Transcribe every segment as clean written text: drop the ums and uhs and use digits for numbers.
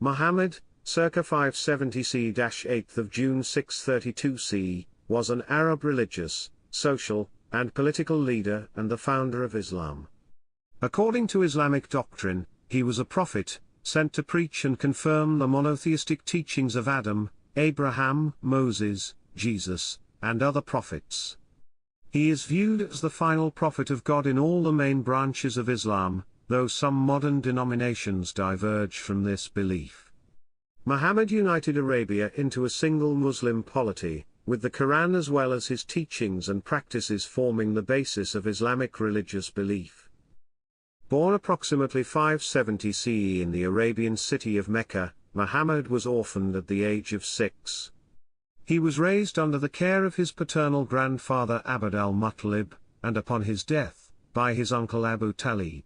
Muhammad, circa 570 c-8th of June 632 c, was an Arab religious, social, and political leader and the founder of Islam. According to Islamic doctrine, he was a prophet, sent to preach and confirm the monotheistic teachings of Adam, Abraham, Moses, Jesus, and other prophets. He is viewed as the final prophet of God in all the main branches of Islam, though some modern denominations diverge from this belief. Muhammad united Arabia into a single Muslim polity, with the Quran as well as his teachings and practices forming the basis of Islamic religious belief. Born approximately 570 CE in the Arabian city of Mecca, Muhammad was orphaned at the age of 6. He was raised under the care of his paternal grandfather Abd al-Muttalib, and upon his death, by his uncle Abu Talib.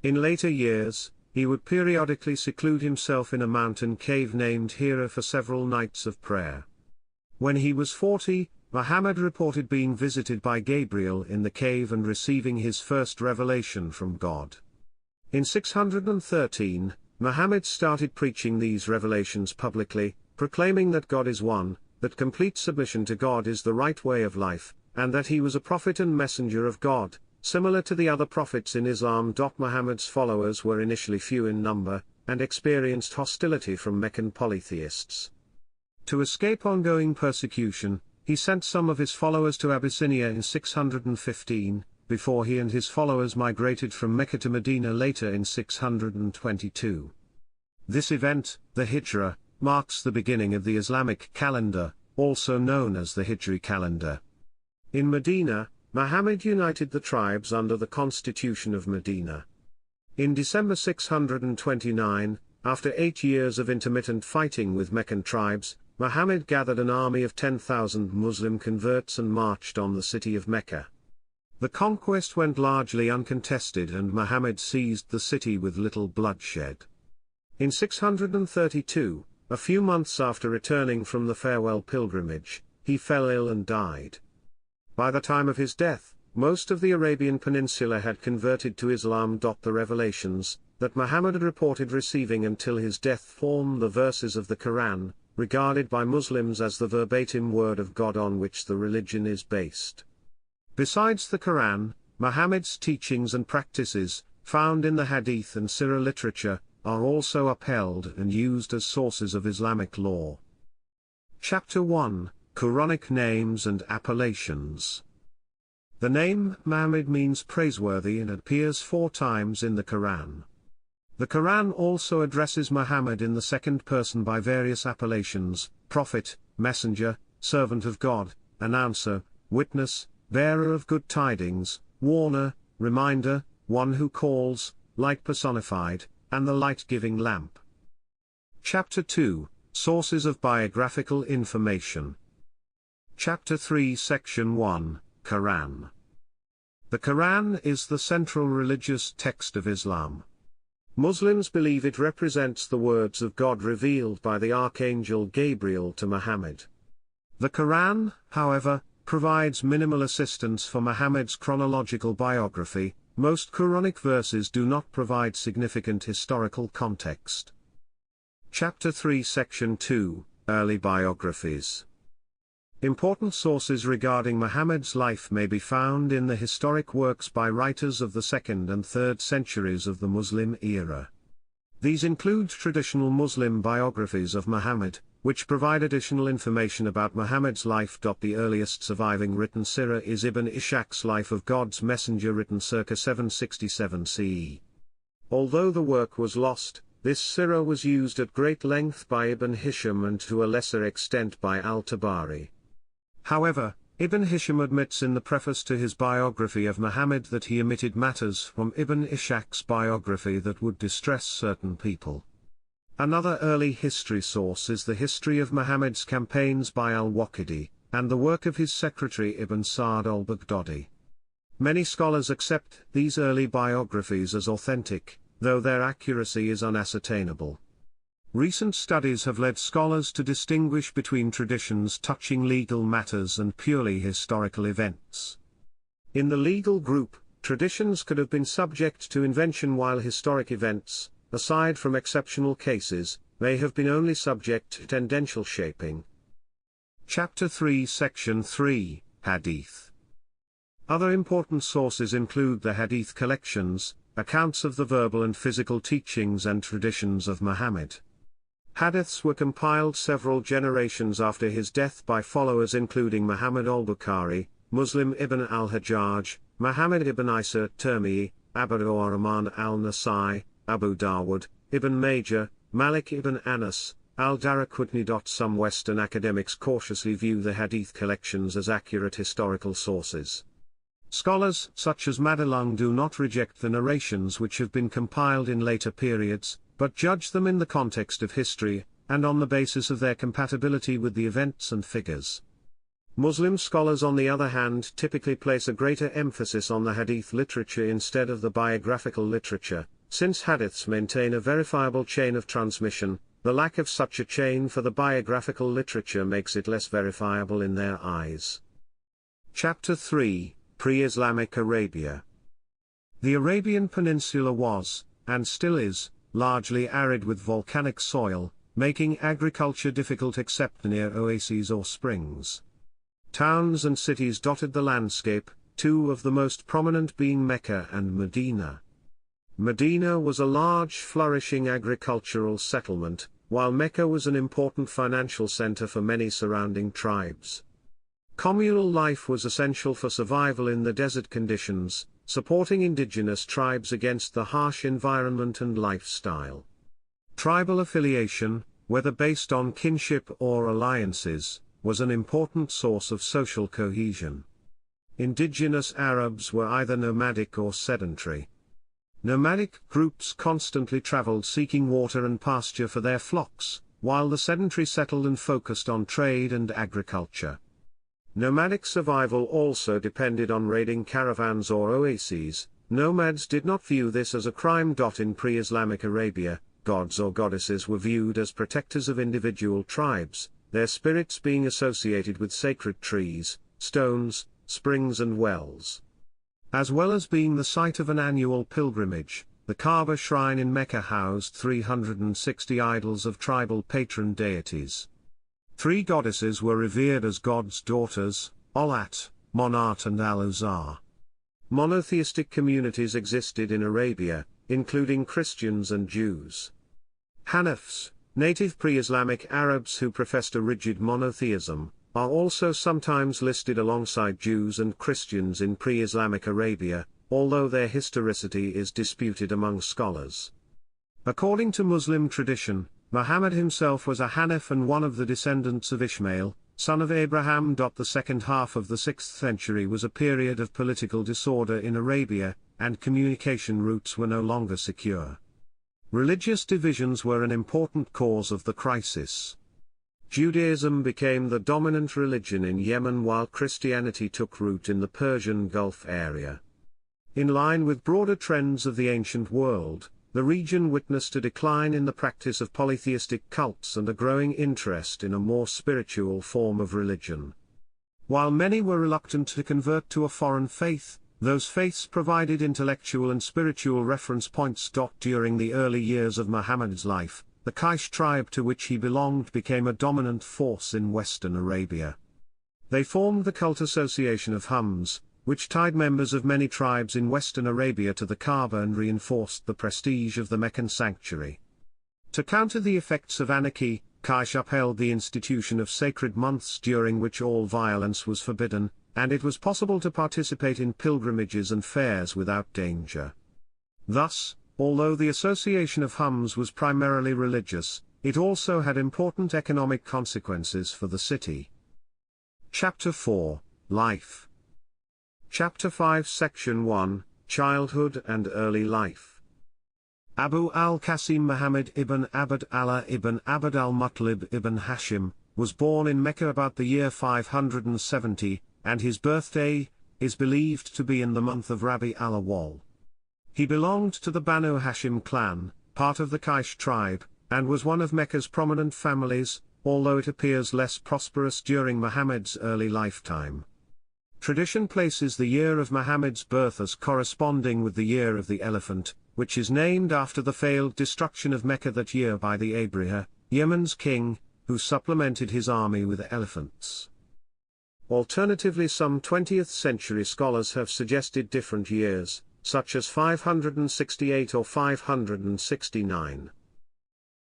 In later years, he would periodically seclude himself in a mountain cave named Hira for several nights of prayer. When he was 40, Muhammad reported being visited by Gabriel in the cave and receiving his first revelation from God. In 613, Muhammad started preaching these revelations publicly, proclaiming that God is one, that complete submission to God is the right way of life, and that he was a prophet and messenger of God, similar to the other prophets in Islam. Muhammad's followers were initially few in number, and experienced hostility from Meccan polytheists. To escape ongoing persecution, he sent some of his followers to Abyssinia in 615, before he and his followers migrated from Mecca to Medina later in 622. This event, the Hijra, marks the beginning of the Islamic calendar, also known as the Hijri calendar. In Medina, Muhammad united the tribes under the Constitution of Medina. In December 629, after 8 years of intermittent fighting with Meccan tribes, Muhammad gathered an army of 10,000 Muslim converts and marched on the city of Mecca. The conquest went largely uncontested and Muhammad seized the city with little bloodshed. In 632, a few months after returning from the farewell pilgrimage, he fell ill and died. By the time of his death, most of the Arabian Peninsula had converted to Islam. The revelations that Muhammad had reported receiving until his death form the verses of the Quran, regarded by Muslims as the verbatim word of God on which the religion is based. Besides the Quran, Muhammad's teachings and practices, found in the Hadith and Sirah literature, are also upheld and used as sources of Islamic law. Chapter 1, Quranic Names and Appellations. The name Muhammad means praiseworthy and appears 4 times in the Quran. The Quran also addresses Muhammad in the second person by various appellations: prophet, messenger, servant of God, announcer, witness, bearer of good tidings, warner, reminder, one who calls, light personified, and the light-giving lamp. Chapter 2, Sources of Biographical Information. Chapter 3 Section 1, Quran. The Quran is the central religious text of Islam. Muslims believe it represents the words of God revealed by the Archangel Gabriel to Muhammad. The Quran, however, provides minimal assistance for Muhammad's chronological biography. Most Quranic verses do not provide significant historical context. Chapter 3 Section 2, Early Biographies. Important sources regarding Muhammad's life may be found in the historic works by writers of the 2nd and 3rd centuries of the Muslim era. These include traditional Muslim biographies of Muhammad, which provide additional information about Muhammad's life. The earliest surviving written Sirah is Ibn Ishaq's Life of God's Messenger, written circa 767 CE. Although the work was lost, this Sirah was used at great length by Ibn Hisham and to a lesser extent by al-Tabari. However, Ibn Hisham admits in the preface to his biography of Muhammad that he omitted matters from Ibn Ishaq's biography that would distress certain people. Another early history source is the history of Muhammad's campaigns by al-Waqidi, and the work of his secretary Ibn Sa'd al-Baghdadi. Many scholars accept these early biographies as authentic, though their accuracy is unascertainable. Recent studies have led scholars to distinguish between traditions touching legal matters and purely historical events. In the legal group, traditions could have been subject to invention, while historic events, aside from exceptional cases, may have been only subject to tendential shaping. Chapter 3 Section 3, Hadith. Other important sources include the Hadith collections, accounts of the verbal and physical teachings and traditions of Muhammad. Hadiths were compiled several generations after his death by followers including Muhammad al-Bukhari, Muslim ibn al-Hajjaj, Muhammad ibn Isa Tirmidhi, Abu Rahman al-Nasai, Abu Dawud, Ibn Majah, Malik ibn Anas, al-Daraqutni. Some Western academics cautiously view the Hadith collections as accurate historical sources. Scholars such as Madalung do not reject the narrations which have been compiled in later periods, but judge them in the context of history, and on the basis of their compatibility with the events and figures. Muslim scholars on the other hand typically place a greater emphasis on the Hadith literature instead of the biographical literature, since Hadiths maintain a verifiable chain of transmission. The lack of such a chain for the biographical literature makes it less verifiable in their eyes. Chapter 3, Pre-Islamic Arabia. The Arabian Peninsula was, and still is, largely arid with volcanic soil, making agriculture difficult except near oases or springs. Towns and cities dotted the landscape, two of the most prominent being Mecca and Medina. Medina was a large flourishing agricultural settlement, while Mecca was an important financial center for many surrounding tribes. Communal life was essential for survival in the desert conditions, supporting indigenous tribes against the harsh environment and lifestyle. Tribal affiliation, whether based on kinship or alliances, was an important source of social cohesion. Indigenous Arabs were either nomadic or sedentary. Nomadic groups constantly traveled seeking water and pasture for their flocks, while the sedentary settled and focused on trade and agriculture. Nomadic survival also depended on raiding caravans or oases. Nomads did not view this as a crime. In pre-Islamic Arabia, gods or goddesses were viewed as protectors of individual tribes, their spirits being associated with sacred trees, stones, springs and wells. As well as being the site of an annual pilgrimage, the Kaaba shrine in Mecca housed 360 idols of tribal patron deities. 3 goddesses were revered as God's daughters, Alat, Monat and Al-Uzza. Monotheistic communities existed in Arabia, including Christians and Jews. Hanafs, native pre-Islamic Arabs who professed a rigid monotheism, are also sometimes listed alongside Jews and Christians in pre-Islamic Arabia, although their historicity is disputed among scholars. According to Muslim tradition, Muhammad himself was a Hanaf and one of the descendants of Ishmael, son of Abraham. The second half of the 6th century was a period of political disorder in Arabia, and communication routes were no longer secure. Religious divisions were an important cause of the crisis. Judaism became the dominant religion in Yemen while Christianity took root in the Persian Gulf area. In line with broader trends of the ancient world, the region witnessed a decline in the practice of polytheistic cults and a growing interest in a more spiritual form of religion. While many were reluctant to convert to a foreign faith, those faiths provided intellectual and spiritual reference points. During the early years of Muhammad's life, the Quraysh tribe to which he belonged became a dominant force in Western Arabia. They formed the cult association of Hums, which tied members of many tribes in Western Arabia to the Kaaba and reinforced the prestige of the Meccan sanctuary. To counter the effects of anarchy, Quraysh upheld the institution of sacred months during which all violence was forbidden, and it was possible to participate in pilgrimages and fairs without danger. Thus, although the association of Hums was primarily religious, it also had important economic consequences for the city. Chapter 4, Life. Chapter 5 Section 1, Childhood and Early Life. Abu al-Qasim Muhammad ibn Abd Allah ibn Abd al-Muttalib ibn Hashim, was born in Mecca about the year 570, and his birthday is believed to be in the month of Rabi al-Awwal. He belonged to the Banu Hashim clan, part of the Quraysh tribe, and was one of Mecca's prominent families, although it appears less prosperous during Muhammad's early lifetime. Tradition places the year of Muhammad's birth as corresponding with the year of the elephant, which is named after the failed destruction of Mecca that year by the Abraha, Yemen's king, who supplemented his army with elephants. Alternatively, some 20th century scholars have suggested different years, such as 568 or 569.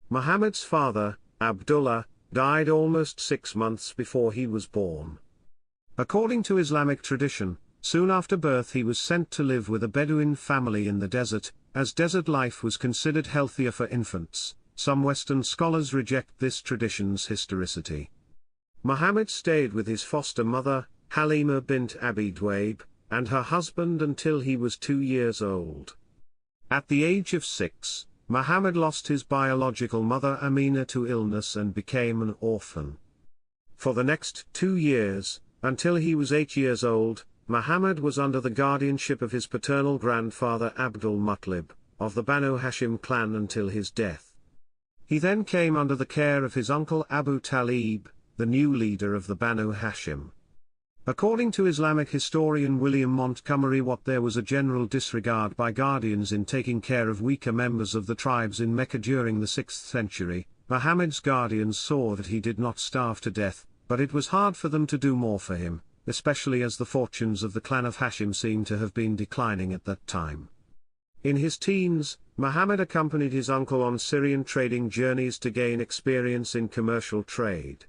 Muhammad's father, Abdullah, died almost 6 months before he was born. According to Islamic tradition, soon after birth he was sent to live with a Bedouin family in the desert, as desert life was considered healthier for infants. Some Western scholars reject this tradition's historicity. Muhammad stayed with his foster mother, Halima bint Abi Dwaib, and her husband until he was 2 years old. At the age of 6, Muhammad lost his biological mother Amina to illness and became an orphan. For the next 2 years, until he was 8 years old, Muhammad was under the guardianship of his paternal grandfather Abdul Muttalib, of the Banu Hashim clan until his death. He then came under the care of his uncle Abu Talib, the new leader of the Banu Hashim. According to Islamic historian William Montgomery Watt, there was a general disregard by guardians in taking care of weaker members of the tribes in Mecca during the 6th century. Muhammad's guardians saw that he did not starve to death, but it was hard for them to do more for him, especially as the fortunes of the clan of Hashim seem to have been declining at that time. In his teens, Muhammad accompanied his uncle on Syrian trading journeys to gain experience in commercial trade.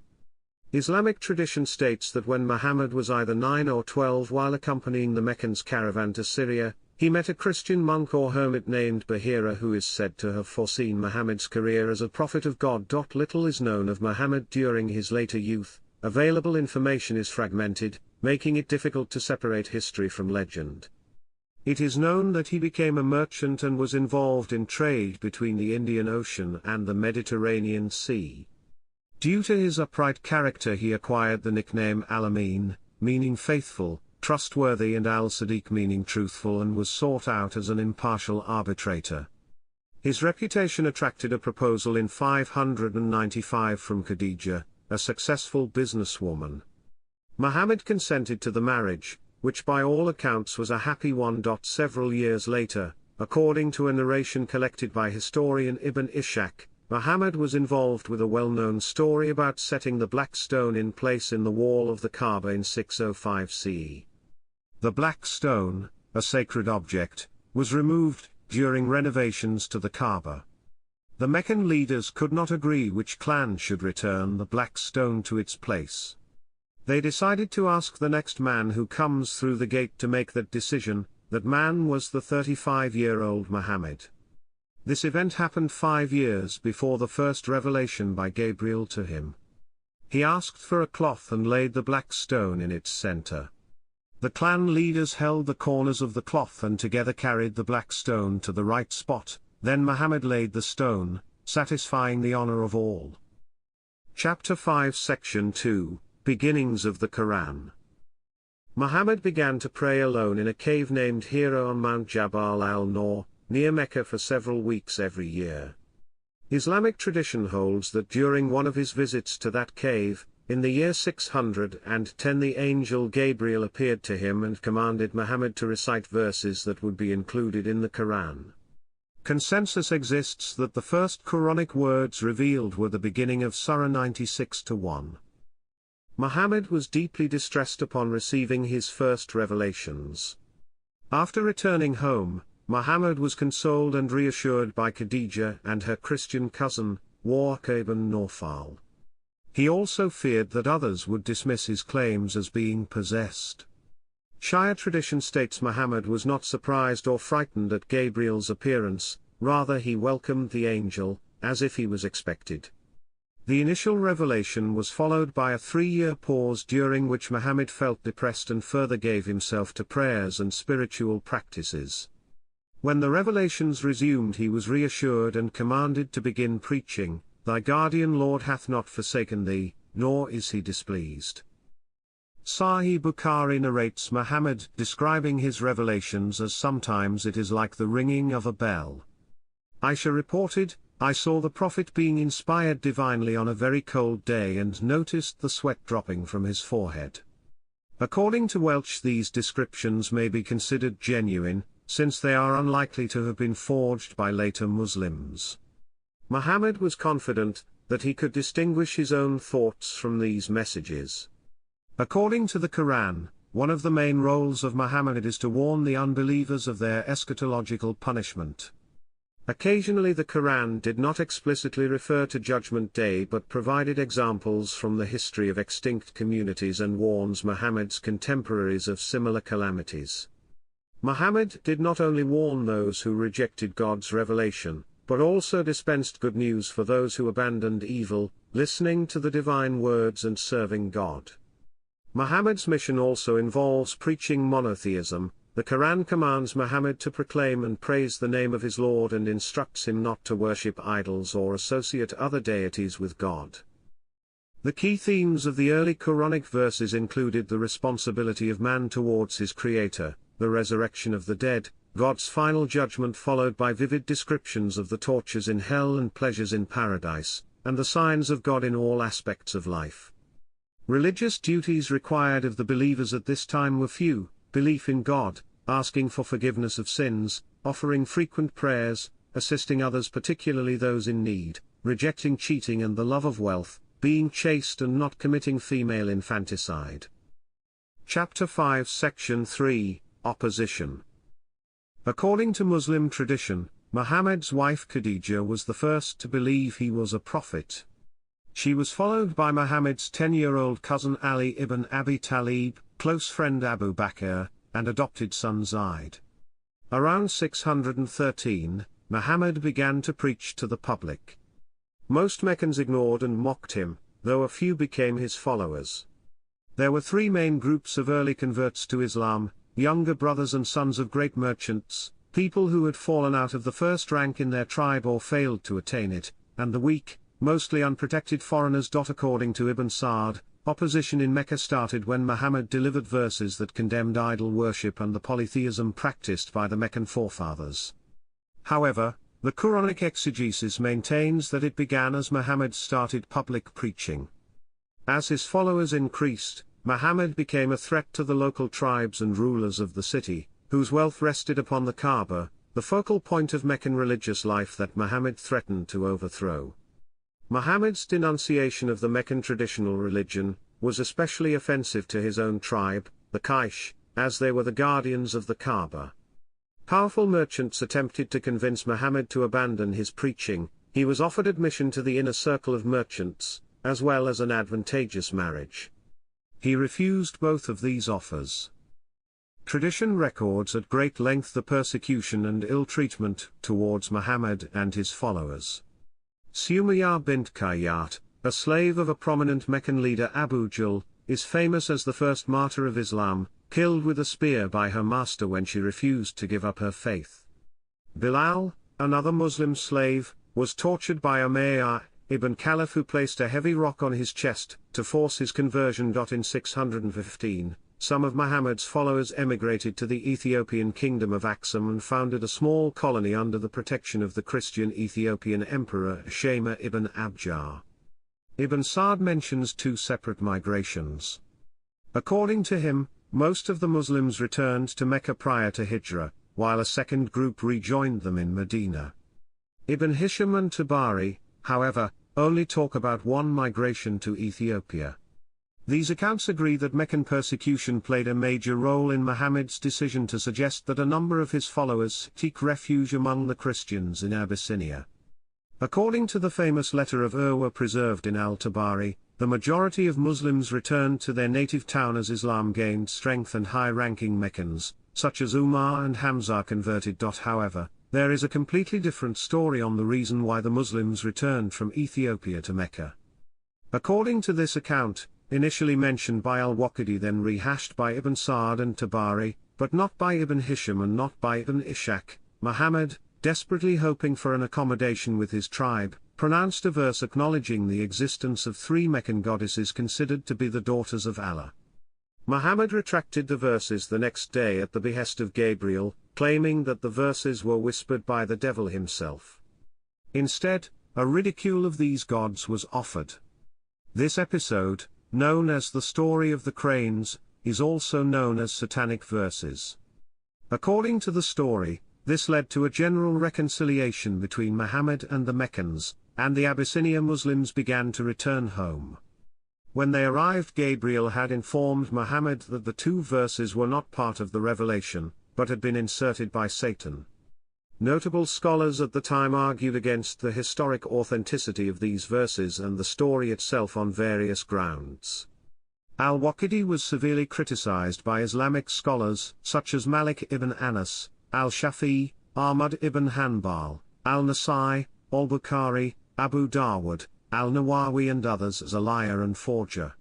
Islamic tradition states that when Muhammad was either 9 or 12 while accompanying the Meccan's caravan to Syria, he met a Christian monk or hermit named Bahira who is said to have foreseen Muhammad's career as a prophet of God. Little is known of Muhammad during his later youth. Available information is fragmented, making it difficult to separate history from legend. It is known that he became a merchant and was involved in trade between the Indian Ocean and the Mediterranean Sea. Due to his upright character, he acquired the nickname Al-Amin, meaning faithful, trustworthy, and Al-Sadiq, meaning truthful, and was sought out as an impartial arbitrator. His reputation attracted a proposal in 595 from Khadija, a successful businesswoman. Muhammad consented to the marriage, which by all accounts was a happy one. Several years later, according to a narration collected by historian Ibn Ishaq, Muhammad was involved with a well-known story about setting the black stone in place in the wall of the Kaaba in 605 CE. The black stone, a sacred object, was removed during renovations to the Kaaba. The Meccan leaders could not agree which clan should return the black stone to its place. They decided to ask the next man who comes through the gate to make that decision. That man was the 35-year-old Muhammad. This event happened 5 years before the first revelation by Gabriel to him. He asked for a cloth and laid the black stone in its center. The clan leaders held the corners of the cloth and together carried the black stone to the right spot. Then Muhammad laid the stone, satisfying the honor of all. Chapter 5 Section 2, Beginnings of the Quran. Muhammad began to pray alone in a cave named Hira on Mount Jabal al-Nur, near Mecca, for several weeks every year. Islamic tradition holds that during one of his visits to that cave, in the year 610, the angel Gabriel appeared to him and commanded Muhammad to recite verses that would be included in the Quran. Consensus exists that the first Quranic words revealed were the beginning of Surah 96-1. Muhammad was deeply distressed upon receiving his first revelations. After returning home, Muhammad was consoled and reassured by Khadija and her Christian cousin, Warqa ibn Nawfal. He also feared that others would dismiss his claims as being possessed. Shia tradition states Muhammad was not surprised or frightened at Gabriel's appearance, rather he welcomed the angel, as if he was expected. The initial revelation was followed by a 3-year pause during which Muhammad felt depressed and further gave himself to prayers and spiritual practices. When the revelations resumed, he was reassured and commanded to begin preaching, "Thy guardian Lord hath not forsaken thee, nor is he displeased." Sahih Bukhari narrates Muhammad describing his revelations as sometimes it is like the ringing of a bell. Aisha reported, "I saw the Prophet being inspired divinely on a very cold day and noticed the sweat dropping from his forehead." According to Welch, these descriptions may be considered genuine, since they are unlikely to have been forged by later Muslims. Muhammad was confident that he could distinguish his own thoughts from these messages. According to the Quran, one of the main roles of Muhammad is to warn the unbelievers of their eschatological punishment. Occasionally the Quran did not explicitly refer to Judgment Day but provided examples from the history of extinct communities and warns Muhammad's contemporaries of similar calamities. Muhammad did not only warn those who rejected God's revelation, but also dispensed good news for those who abandoned evil, listening to the divine words and serving God. Muhammad's mission also involves preaching monotheism. The Quran commands Muhammad to proclaim and praise the name of his Lord and instructs him not to worship idols or associate other deities with God. The key themes of the early Quranic verses included the responsibility of man towards his Creator, the resurrection of the dead, God's final judgment followed by vivid descriptions of the tortures in hell and pleasures in paradise, and the signs of God in all aspects of life. Religious duties required of the believers at this time were few: belief in God, asking for forgiveness of sins, offering frequent prayers, assisting others particularly those in need, rejecting cheating and the love of wealth, being chaste and not committing female infanticide. Chapter 5 Section 3 Opposition. According to Muslim tradition, Muhammad's wife Khadija was the first to believe he was a prophet. She was followed by Muhammad's 10-year-old cousin Ali ibn Abi Talib, close friend Abu Bakr, and adopted son Zayd. Around 613, Muhammad began to preach to the public. Most Meccans ignored and mocked him, though a few became his followers. There were three main groups of early converts to Islam: younger brothers and sons of great merchants, people who had fallen out of the first rank in their tribe or failed to attain it, and the weak, mostly unprotected foreigners. According to Ibn Sa'd, opposition in Mecca started when Muhammad delivered verses that condemned idol worship and the polytheism practiced by the Meccan forefathers. However, the Quranic exegesis maintains that it began as Muhammad started public preaching. As his followers increased, Muhammad became a threat to the local tribes and rulers of the city, whose wealth rested upon the Kaaba, the focal point of Meccan religious life that Muhammad threatened to overthrow. Muhammad's denunciation of the Meccan traditional religion was especially offensive to his own tribe, the Quraysh, as they were the guardians of the Kaaba. Powerful merchants attempted to convince Muhammad to abandon his preaching. He was offered admission to the inner circle of merchants, as well as an advantageous marriage. He refused both of these offers. Tradition records at great length the persecution and ill-treatment towards Muhammad and his followers. Sumayyah bint Qayyat, a slave of a prominent Meccan leader Abu Jahl, is famous as the first martyr of Islam, killed with a spear by her master when she refused to give up her faith. Bilal, another Muslim slave, was tortured by Umayyah ibn Khalaf, who placed a heavy rock on his chest to force his conversion. In 615, some of Muhammad's followers emigrated to the Ethiopian kingdom of Aksum and founded a small colony under the protection of the Christian Ethiopian emperor Shema ibn Abjar. Ibn Sa'd mentions two separate migrations. According to him, most of the Muslims returned to Mecca prior to Hijrah, while a second group rejoined them in Medina. Ibn Hisham and Tabari, however, only talk about one migration to Ethiopia. These accounts agree that Meccan persecution played a major role in Muhammad's decision to suggest that a number of his followers seek refuge among the Christians in Abyssinia. According to the famous letter of Urwa preserved in Al-Tabari, the majority of Muslims returned to their native town as Islam gained strength and high-ranking Meccans, such as Umar and Hamza, converted. However, there is a completely different story on the reason why the Muslims returned from Ethiopia to Mecca. According to this account, initially mentioned by al-Waqidi, then rehashed by Ibn Sa'd and Tabari, but not by Ibn Hisham and not by Ibn Ishaq, Muhammad, desperately hoping for an accommodation with his tribe, pronounced a verse acknowledging the existence of three Meccan goddesses considered to be the daughters of Allah. Muhammad retracted the verses the next day at the behest of Gabriel, claiming that the verses were whispered by the devil himself. Instead, a ridicule of these gods was offered. This episode, known as the story of the cranes, is also known as satanic verses. According to the story, this led to a general reconciliation between Muhammad and the Meccans, and the Abyssinia Muslims began to return home. When they arrived, Gabriel had informed Muhammad that the two verses were not part of the revelation, but had been inserted by Satan. Notable scholars at the time argued against the historic authenticity of these verses and the story itself on various grounds. Al-Waqidi was severely criticized by Islamic scholars such as Malik ibn Anas, al-Shafi'i, Ahmad ibn Hanbal, al-Nasai, al-Bukhari, Abu Dawud, al-Nawawi and others as a liar and forger.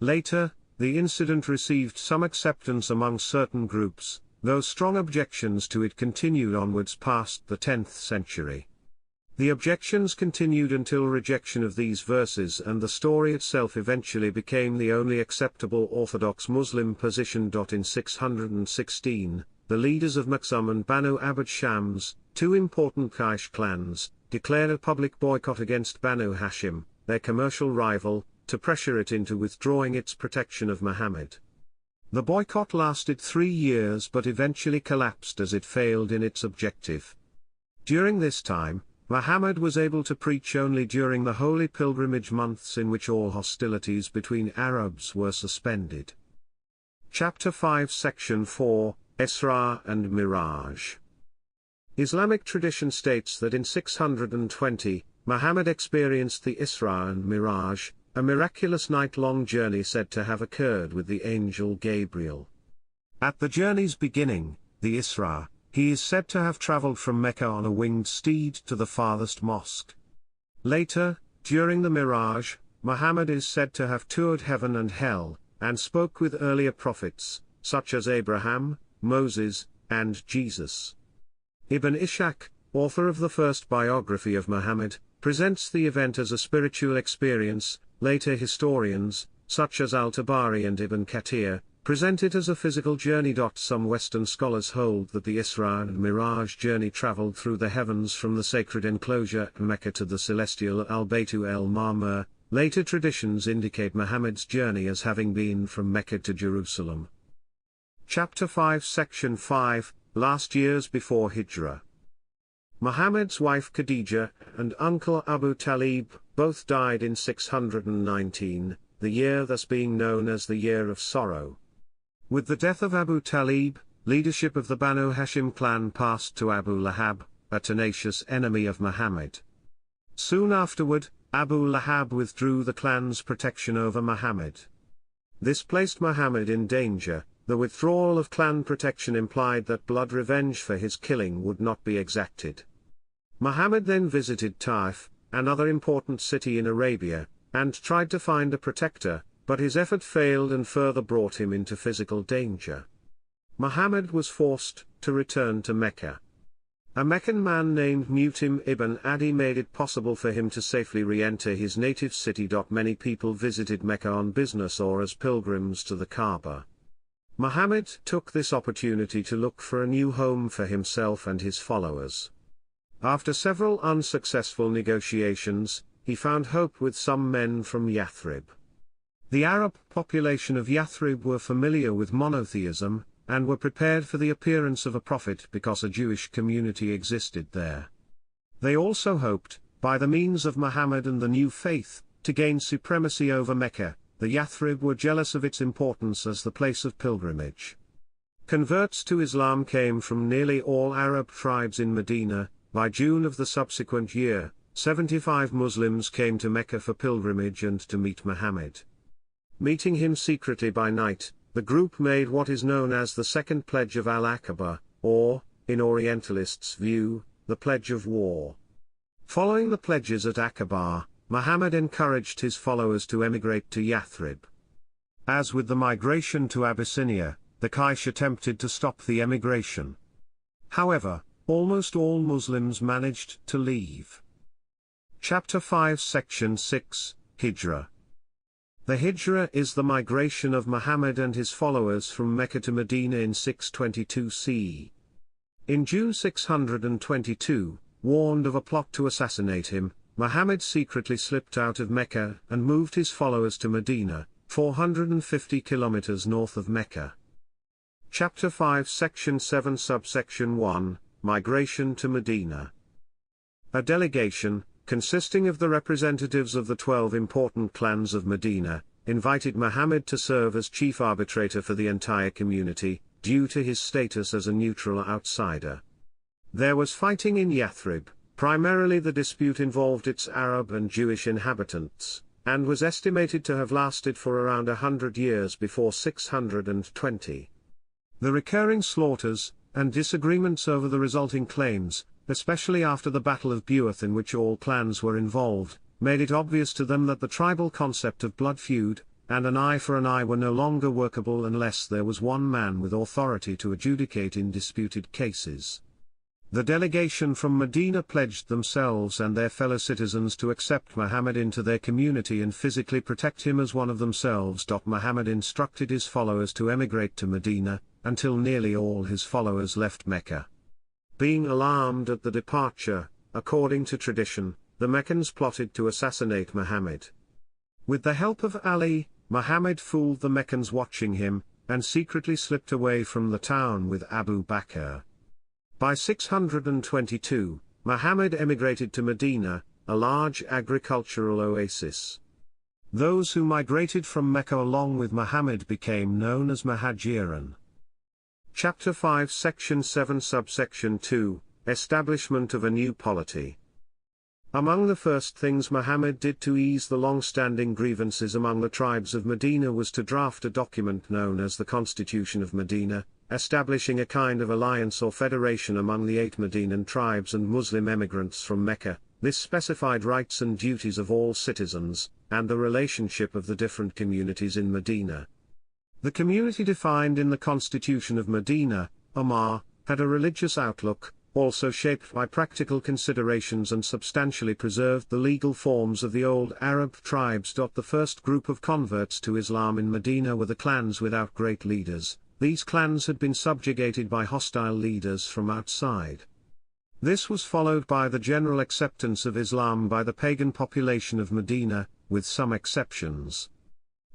Later, the incident received some acceptance among certain groups, though strong objections to it continued onwards past the 10th century. The objections continued until rejection of these verses and the story itself eventually became the only acceptable orthodox Muslim position. In 616, the leaders of Maksum and Banu Abd Shams, two important Quraysh clans, declared a public boycott against Banu Hashim, their commercial rival, to pressure it into withdrawing its protection of Muhammad. The boycott lasted 3 years but eventually collapsed as it failed in its objective. During this time, Muhammad was able to preach only during the holy pilgrimage months in which all hostilities between Arabs were suspended. Chapter 5 Section 4, Isra and Miraj. Islamic tradition states that in 620, Muhammad experienced the Isra and Miraj, a miraculous night-long journey said to have occurred with the angel Gabriel. At the journey's beginning, the Isra, he is said to have traveled from Mecca on a winged steed to the farthest mosque. Later, during the Miraj, Muhammad is said to have toured heaven and hell, and spoke with earlier prophets, such as Abraham, Moses, and Jesus. Ibn Ishaq, author of the first biography of Muhammad, presents the event as a spiritual experience. Later historians, such as Al-Tabari and Ibn Kathir, present it as a physical journey. Some Western scholars hold that the Isra and Miraj journey traveled through the heavens from the sacred enclosure Mecca to the celestial Al-Baytu el-Ma'mur. Later traditions indicate Muhammad's journey as having been from Mecca to Jerusalem. Chapter 5 Section 5, Last Years Before Hijrah. Muhammad's wife Khadija and uncle Abu Talib both died in 619, the year thus being known as the Year of Sorrow. With the death of Abu Talib, leadership of the Banu Hashim clan passed to Abu Lahab, a tenacious enemy of Muhammad. Soon afterward, Abu Lahab withdrew the clan's protection over Muhammad. This placed Muhammad in danger. The withdrawal of clan protection implied that blood revenge for his killing would not be exacted. Muhammad then visited Taif, another important city in Arabia, and tried to find a protector, but his effort failed and further brought him into physical danger. Muhammad was forced to return to Mecca. A Meccan man named Mutim ibn Adi made it possible for him to safely re-enter his native city. Many people visited Mecca on business or as pilgrims to the Kaaba. Muhammad took this opportunity to look for a new home for himself and his followers. After several unsuccessful negotiations, he found hope with some men from Yathrib. The Arab population of Yathrib were familiar with monotheism, and were prepared for the appearance of a prophet because a Jewish community existed there. They also hoped, by the means of Muhammad and the new faith, to gain supremacy over Mecca. The Yathrib were jealous of its importance as the place of pilgrimage. Converts to Islam came from nearly all Arab tribes in Medina. By June of the subsequent year, 75 Muslims came to Mecca for pilgrimage and to meet Muhammad. Meeting him secretly by night, the group made what is known as the Second Pledge of Al-Aqaba, or, in Orientalists' view, the Pledge of War. Following the pledges at Aqaba, Muhammad encouraged his followers to emigrate to Yathrib. As with the migration to Abyssinia, the Quraysh attempted to stop the emigration. However, almost all Muslims managed to leave. Chapter 5 Section 6, Hijrah. The Hijrah is the migration of Muhammad and his followers from Mecca to Medina in 622 CE. In June 622, warned of a plot to assassinate him, Muhammad secretly slipped out of Mecca and moved his followers to Medina, 450 kilometers north of Mecca. Chapter 5 Section 7 Subsection 1, Migration to Medina. A delegation, consisting of the representatives of the 12 important clans of Medina, invited Muhammad to serve as chief arbitrator for the entire community, due to his status as a neutral outsider. There was fighting in Yathrib. Primarily the dispute involved its Arab and Jewish inhabitants, and was estimated to have lasted for around 100 years before 620. The recurring slaughters, and disagreements over the resulting claims, especially after the Battle of Bu'ath in which all clans were involved, made it obvious to them that the tribal concept of blood feud, and an eye for an eye were no longer workable unless there was one man with authority to adjudicate in disputed cases. The delegation from Medina pledged themselves and their fellow citizens to accept Muhammad into their community and physically protect him as one of themselves. Muhammad instructed his followers to emigrate to Medina, until nearly all his followers left Mecca. Being alarmed at the departure, according to tradition, the Meccans plotted to assassinate Muhammad. With the help of Ali, Muhammad fooled the Meccans watching him, and secretly slipped away from the town with Abu Bakr. By 622, Muhammad emigrated to Medina, a large agricultural oasis. Those who migrated from Mecca along with Muhammad became known as Muhajirin. Chapter 5 Section 7 Subsection 2, Establishment of a new polity. Among the first things Muhammad did to ease the long-standing grievances among the tribes of Medina was to draft a document known as the Constitution of Medina, establishing a kind of alliance or federation among the 8 Medinan tribes and Muslim emigrants from Mecca. This specified rights and duties of all citizens, and the relationship of the different communities in Medina. The community defined in the Constitution of Medina, Ummah, had a religious outlook, also shaped by practical considerations, and substantially preserved the legal forms of the old Arab tribes. The first group of converts to Islam in Medina were the clans without great leaders. These clans had been subjugated by hostile leaders from outside. This was followed by the general acceptance of Islam by the pagan population of Medina, with some exceptions.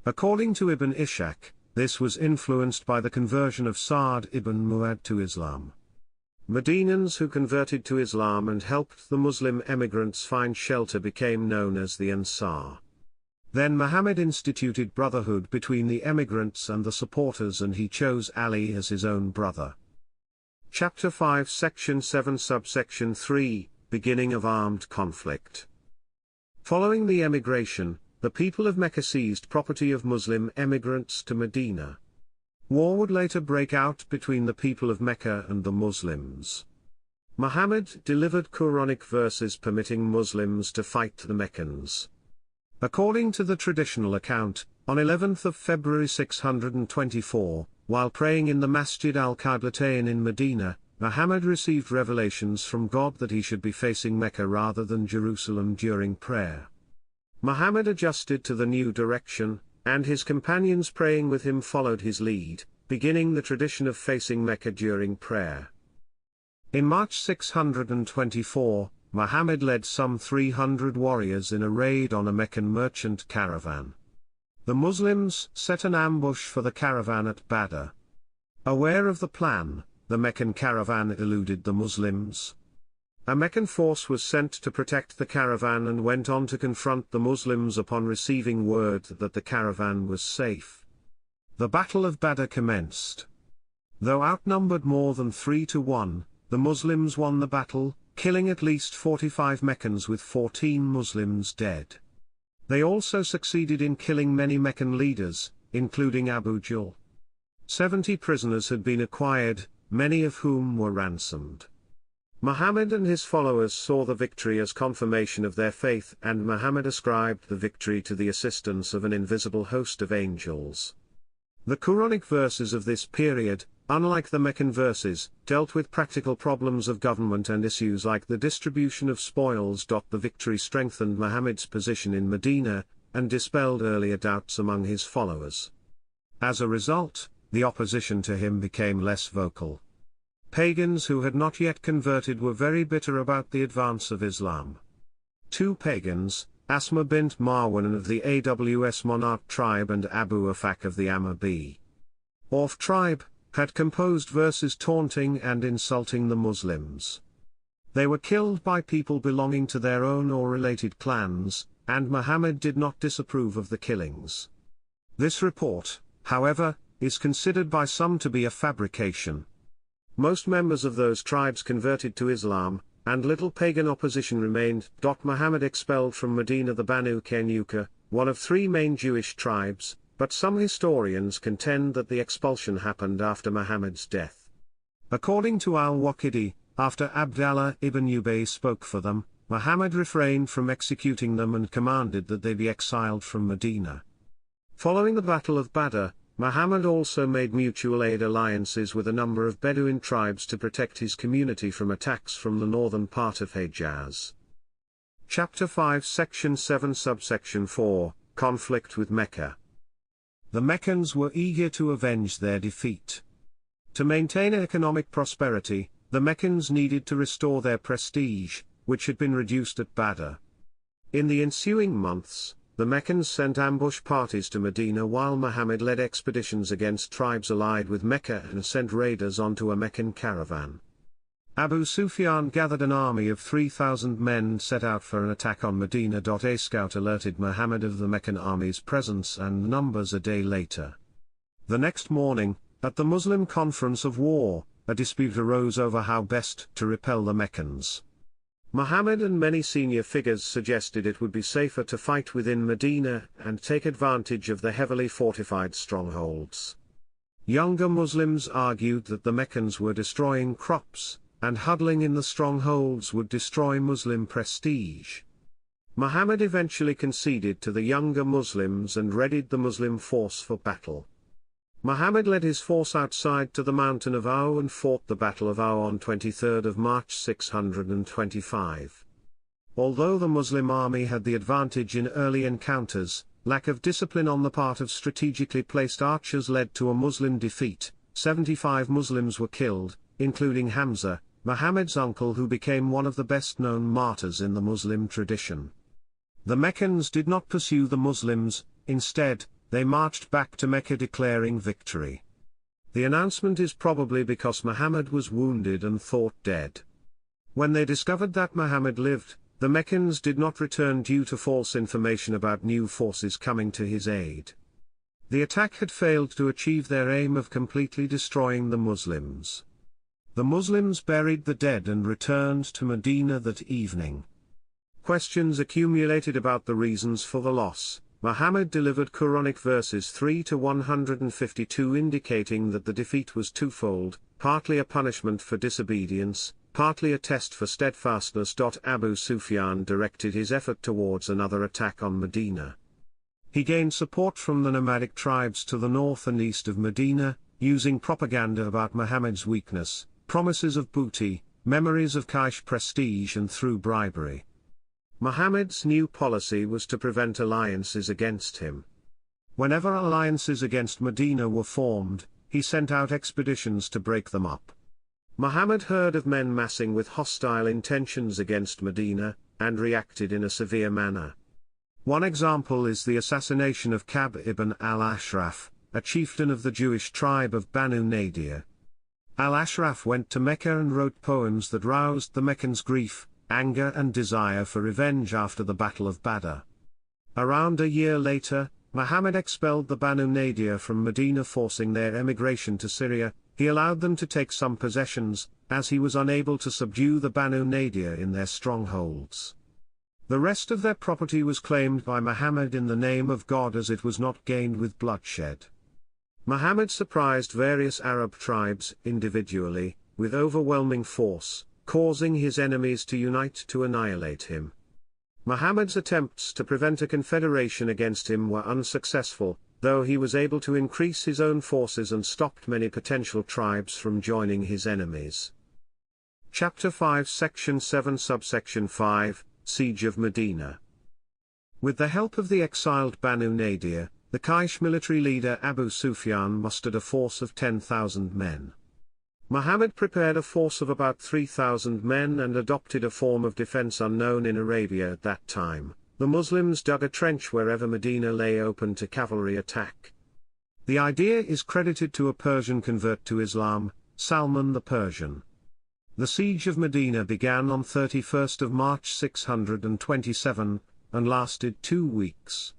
According to Ibn Ishaq, this was influenced by the conversion of Sa'd ibn Mu'adh to Islam. Medinans who converted to Islam and helped the Muslim emigrants find shelter became known as the Ansar. Then Muhammad instituted brotherhood between the emigrants and the supporters, and he chose Ali as his own brother. Chapter 5 Section 7 Subsection 3, Beginning of Armed Conflict. Following the emigration, the people of Mecca seized property of Muslim emigrants to Medina. War would later break out between the people of Mecca and the Muslims. Muhammad delivered Quranic verses permitting Muslims to fight the Meccans. According to the traditional account, on 11th of February 624, while praying in the Masjid al-Qiblatain in Medina, Muhammad received revelations from God that he should be facing Mecca rather than Jerusalem during prayer. Muhammad adjusted to the new direction, and his companions praying with him followed his lead, beginning the tradition of facing Mecca during prayer. In March 624, Muhammad led some 300 warriors in a raid on a Meccan merchant caravan. The Muslims set an ambush for the caravan at Badr. Aware of the plan, the Meccan caravan eluded the Muslims. A Meccan force was sent to protect the caravan and went on to confront the Muslims upon receiving word that the caravan was safe. The Battle of Badr commenced. Though outnumbered more than 3-1, the Muslims won the battle, killing at least 45 Meccans with 14 Muslims dead. They also succeeded in killing many Meccan leaders, including Abu Jahl. 70 prisoners had been acquired, many of whom were ransomed. Muhammad and his followers saw the victory as confirmation of their faith, and Muhammad ascribed the victory to the assistance of an invisible host of angels. The Quranic verses of this period, unlike the Meccan verses, dealt with practical problems of government and issues like the distribution of spoils. The victory strengthened Muhammad's position in Medina, and dispelled earlier doubts among his followers. As a result, the opposition to him became less vocal. Pagans who had not yet converted were very bitter about the advance of Islam. 2 pagans, Asma bint Marwan of the Aws Monarch tribe and Abu Afak of the Amma b. Auf tribe, had composed verses taunting and insulting the Muslims. They were killed by people belonging to their own or related clans, and Muhammad did not disapprove of the killings. This report, however, is considered by some to be a fabrication. Most members of those tribes converted to Islam, and little pagan opposition remained. Muhammad expelled from Medina the Banu Qaynuqa, one of three main Jewish tribes, but some historians contend that the expulsion happened after Muhammad's death. According to al-Waqidi, after Abdallah ibn Ubay spoke for them, Muhammad refrained from executing them and commanded that they be exiled from Medina. Following the Battle of Badr, Muhammad also made mutual aid alliances with a number of Bedouin tribes to protect his community from attacks from the northern part of Hejaz. Chapter 5 Section 7 Subsection 4 Conflict with Mecca. The Meccans were eager to avenge their defeat. To maintain economic prosperity, the Meccans needed to restore their prestige, which had been reduced at Badr. In the ensuing months, the Meccans sent ambush parties to Medina while Muhammad led expeditions against tribes allied with Mecca and sent raiders onto a Meccan caravan. Abu Sufyan gathered an army of 3,000 men and set out for an attack on Medina. A scout alerted Muhammad of the Meccan army's presence and numbers a day later. The next morning, at the Muslim conference of war, a dispute arose over how best to repel the Meccans. Muhammad and many senior figures suggested it would be safer to fight within Medina and take advantage of the heavily fortified strongholds. Younger Muslims argued that the Meccans were destroying crops, and huddling in the strongholds would destroy Muslim prestige. Muhammad eventually conceded to the younger Muslims and readied the Muslim force for battle. Muhammad led his force outside to the mountain of Au and fought the Battle of Au on 23 March 625. Although the Muslim army had the advantage in early encounters, lack of discipline on the part of strategically placed archers led to a Muslim defeat. 75 Muslims were killed, including Hamza, Muhammad's uncle, who became one of the best-known martyrs in the Muslim tradition. The Meccans did not pursue the Muslims, instead, they marched back to Mecca declaring victory. The announcement is probably because Muhammad was wounded and thought dead. When they discovered that Muhammad lived, the Meccans did not return due to false information about new forces coming to his aid. The attack had failed to achieve their aim of completely destroying the Muslims. The Muslims buried the dead and returned to Medina that evening. Questions accumulated about the reasons for the loss. Muhammad delivered Quranic verses 3 to 152 indicating that the defeat was twofold, partly a punishment for disobedience, partly a test for steadfastness. Abu Sufyan directed his effort towards another attack on Medina. He gained support from the nomadic tribes to the north and east of Medina, using propaganda about Muhammad's weakness, promises of booty, memories of Quraysh prestige, and through bribery. Muhammad's new policy was to prevent alliances against him. Whenever alliances against Medina were formed, he sent out expeditions to break them up. Muhammad heard of men massing with hostile intentions against Medina, and reacted in a severe manner. One example is the assassination of Ka'b ibn al-Ashraf, a chieftain of the Jewish tribe of Banu Nadir. Al-Ashraf went to Mecca and wrote poems that roused the Meccans' grief, anger and desire for revenge after the Battle of Badr. Around a year later, Muhammad expelled the Banu Nadir from Medina, forcing their emigration to Syria. He allowed them to take some possessions, as he was unable to subdue the Banu Nadir in their strongholds. The rest of their property was claimed by Muhammad in the name of God, as it was not gained with bloodshed. Muhammad surprised various Arab tribes individually, with overwhelming force, causing his enemies to unite to annihilate him. Muhammad's attempts to prevent a confederation against him were unsuccessful, though he was able to increase his own forces and stopped many potential tribes from joining his enemies. Chapter 5 Section 7 Subsection 5 Siege of Medina. With the help of the exiled Banu Nadir, the Quraysh military leader Abu Sufyan mustered a force of 10,000 men. Muhammad prepared a force of about 3,000 men and adopted a form of defense unknown in Arabia at that time. The Muslims dug a trench wherever Medina lay open to cavalry attack. The idea is credited to a Persian convert to Islam, Salman the Persian. The siege of Medina began on 31st of March 627, and lasted 2 weeks.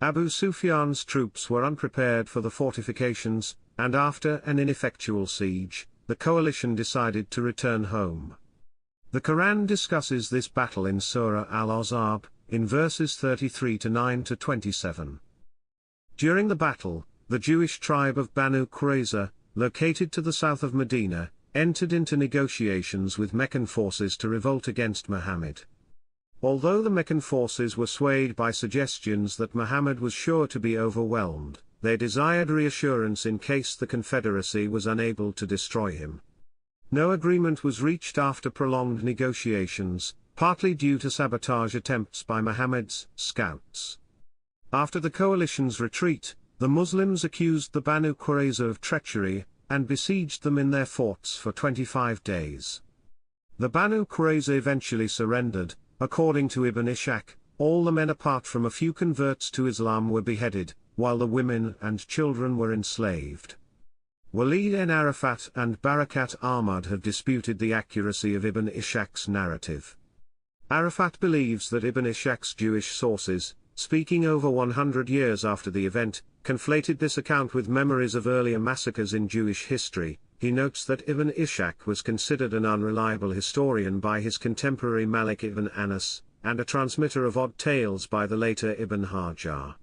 Abu Sufyan's troops were unprepared for the fortifications, and after an ineffectual siege, the coalition decided to return home. The Quran discusses this battle in Surah Al-Ahzab, in verses 33 to 9 to 27. During the battle, the Jewish tribe of Banu Qurayza, located to the south of Medina, entered into negotiations with Meccan forces to revolt against Muhammad. Although the Meccan forces were swayed by suggestions that Muhammad was sure to be overwhelmed, they desired reassurance in case the Confederacy was unable to destroy him. No agreement was reached after prolonged negotiations, partly due to sabotage attempts by Muhammad's scouts. After the coalition's retreat, the Muslims accused the Banu Qurayza of treachery, and besieged them in their forts for 25 days. The Banu Qurayza eventually surrendered. According to Ibn Ishaq, all the men apart from a few converts to Islam were beheaded, while the women and children were enslaved. Walid ibn Arafat and Barakat Ahmad have disputed the accuracy of Ibn Ishaq's narrative. Arafat believes that Ibn Ishaq's Jewish sources, speaking over 100 years after the event, conflated this account with memories of earlier massacres in Jewish history. He notes that Ibn Ishaq was considered an unreliable historian by his contemporary Malik ibn Anas, and a transmitter of odd tales by the later Ibn Hajar.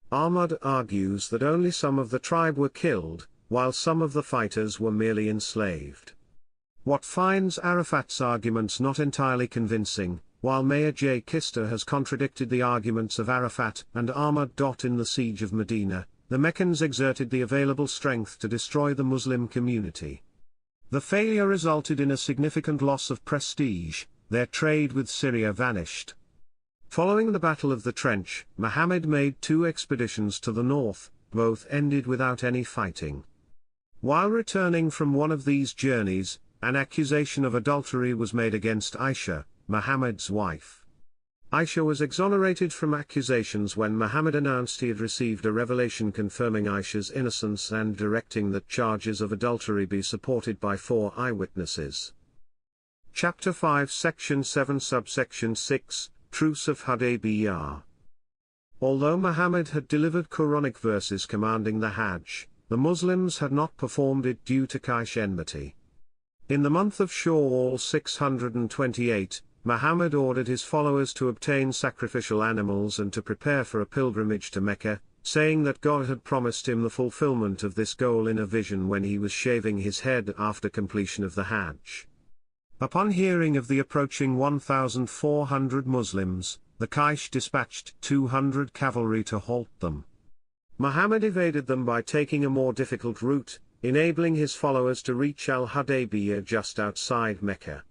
Ahmad argues that only some of the tribe were killed, while some of the fighters were merely enslaved. What finds Arafat's arguments not entirely convincing, while Mayor J. Kister has contradicted the arguments of Arafat and Ahmad. In the siege of Medina, the Meccans exerted the available strength to destroy the Muslim community. The failure resulted in a significant loss of prestige. Their trade with Syria vanished. Following the Battle of the Trench, Muhammad made 2 expeditions to the north, both ended without any fighting. While returning from one of these journeys, an accusation of adultery was made against Aisha, Muhammad's wife. Aisha was exonerated from accusations when Muhammad announced he had received a revelation confirming Aisha's innocence and directing that charges of adultery be supported by 4 eyewitnesses. Chapter 5 Section 7 Subsection 6, Truce of Hudaybiyah. Although Muhammad had delivered Quranic verses commanding the Hajj, the Muslims had not performed it due to Quraysh enmity. In the month of Shawwal 628, Muhammad ordered his followers to obtain sacrificial animals and to prepare for a pilgrimage to Mecca, saying that God had promised him the fulfillment of this goal in a vision when he was shaving his head after completion of the Hajj. Upon hearing of the approaching 1,400 Muslims, the Quraysh dispatched 200 cavalry to halt them. Muhammad evaded them by taking a more difficult route, enabling his followers to reach al-Hudaybiyah just outside Mecca.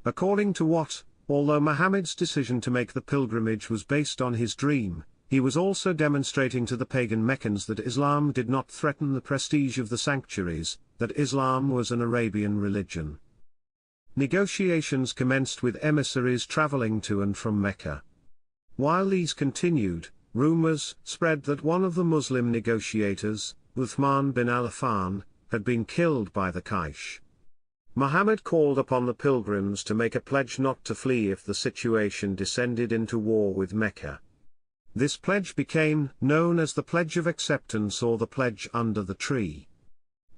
According to Watt, although Muhammad's decision to make the pilgrimage was based on his dream, he was also demonstrating to the pagan Meccans that Islam did not threaten the prestige of the sanctuaries, that Islam was an Arabian religion. Negotiations commenced with emissaries traveling to and from Mecca. While these continued, rumors spread that one of the Muslim negotiators, Uthman bin Affan, had been killed by the Quraysh. Muhammad called upon the pilgrims to make a pledge not to flee if the situation descended into war with Mecca. This pledge became known as the Pledge of Acceptance or the Pledge under the Tree.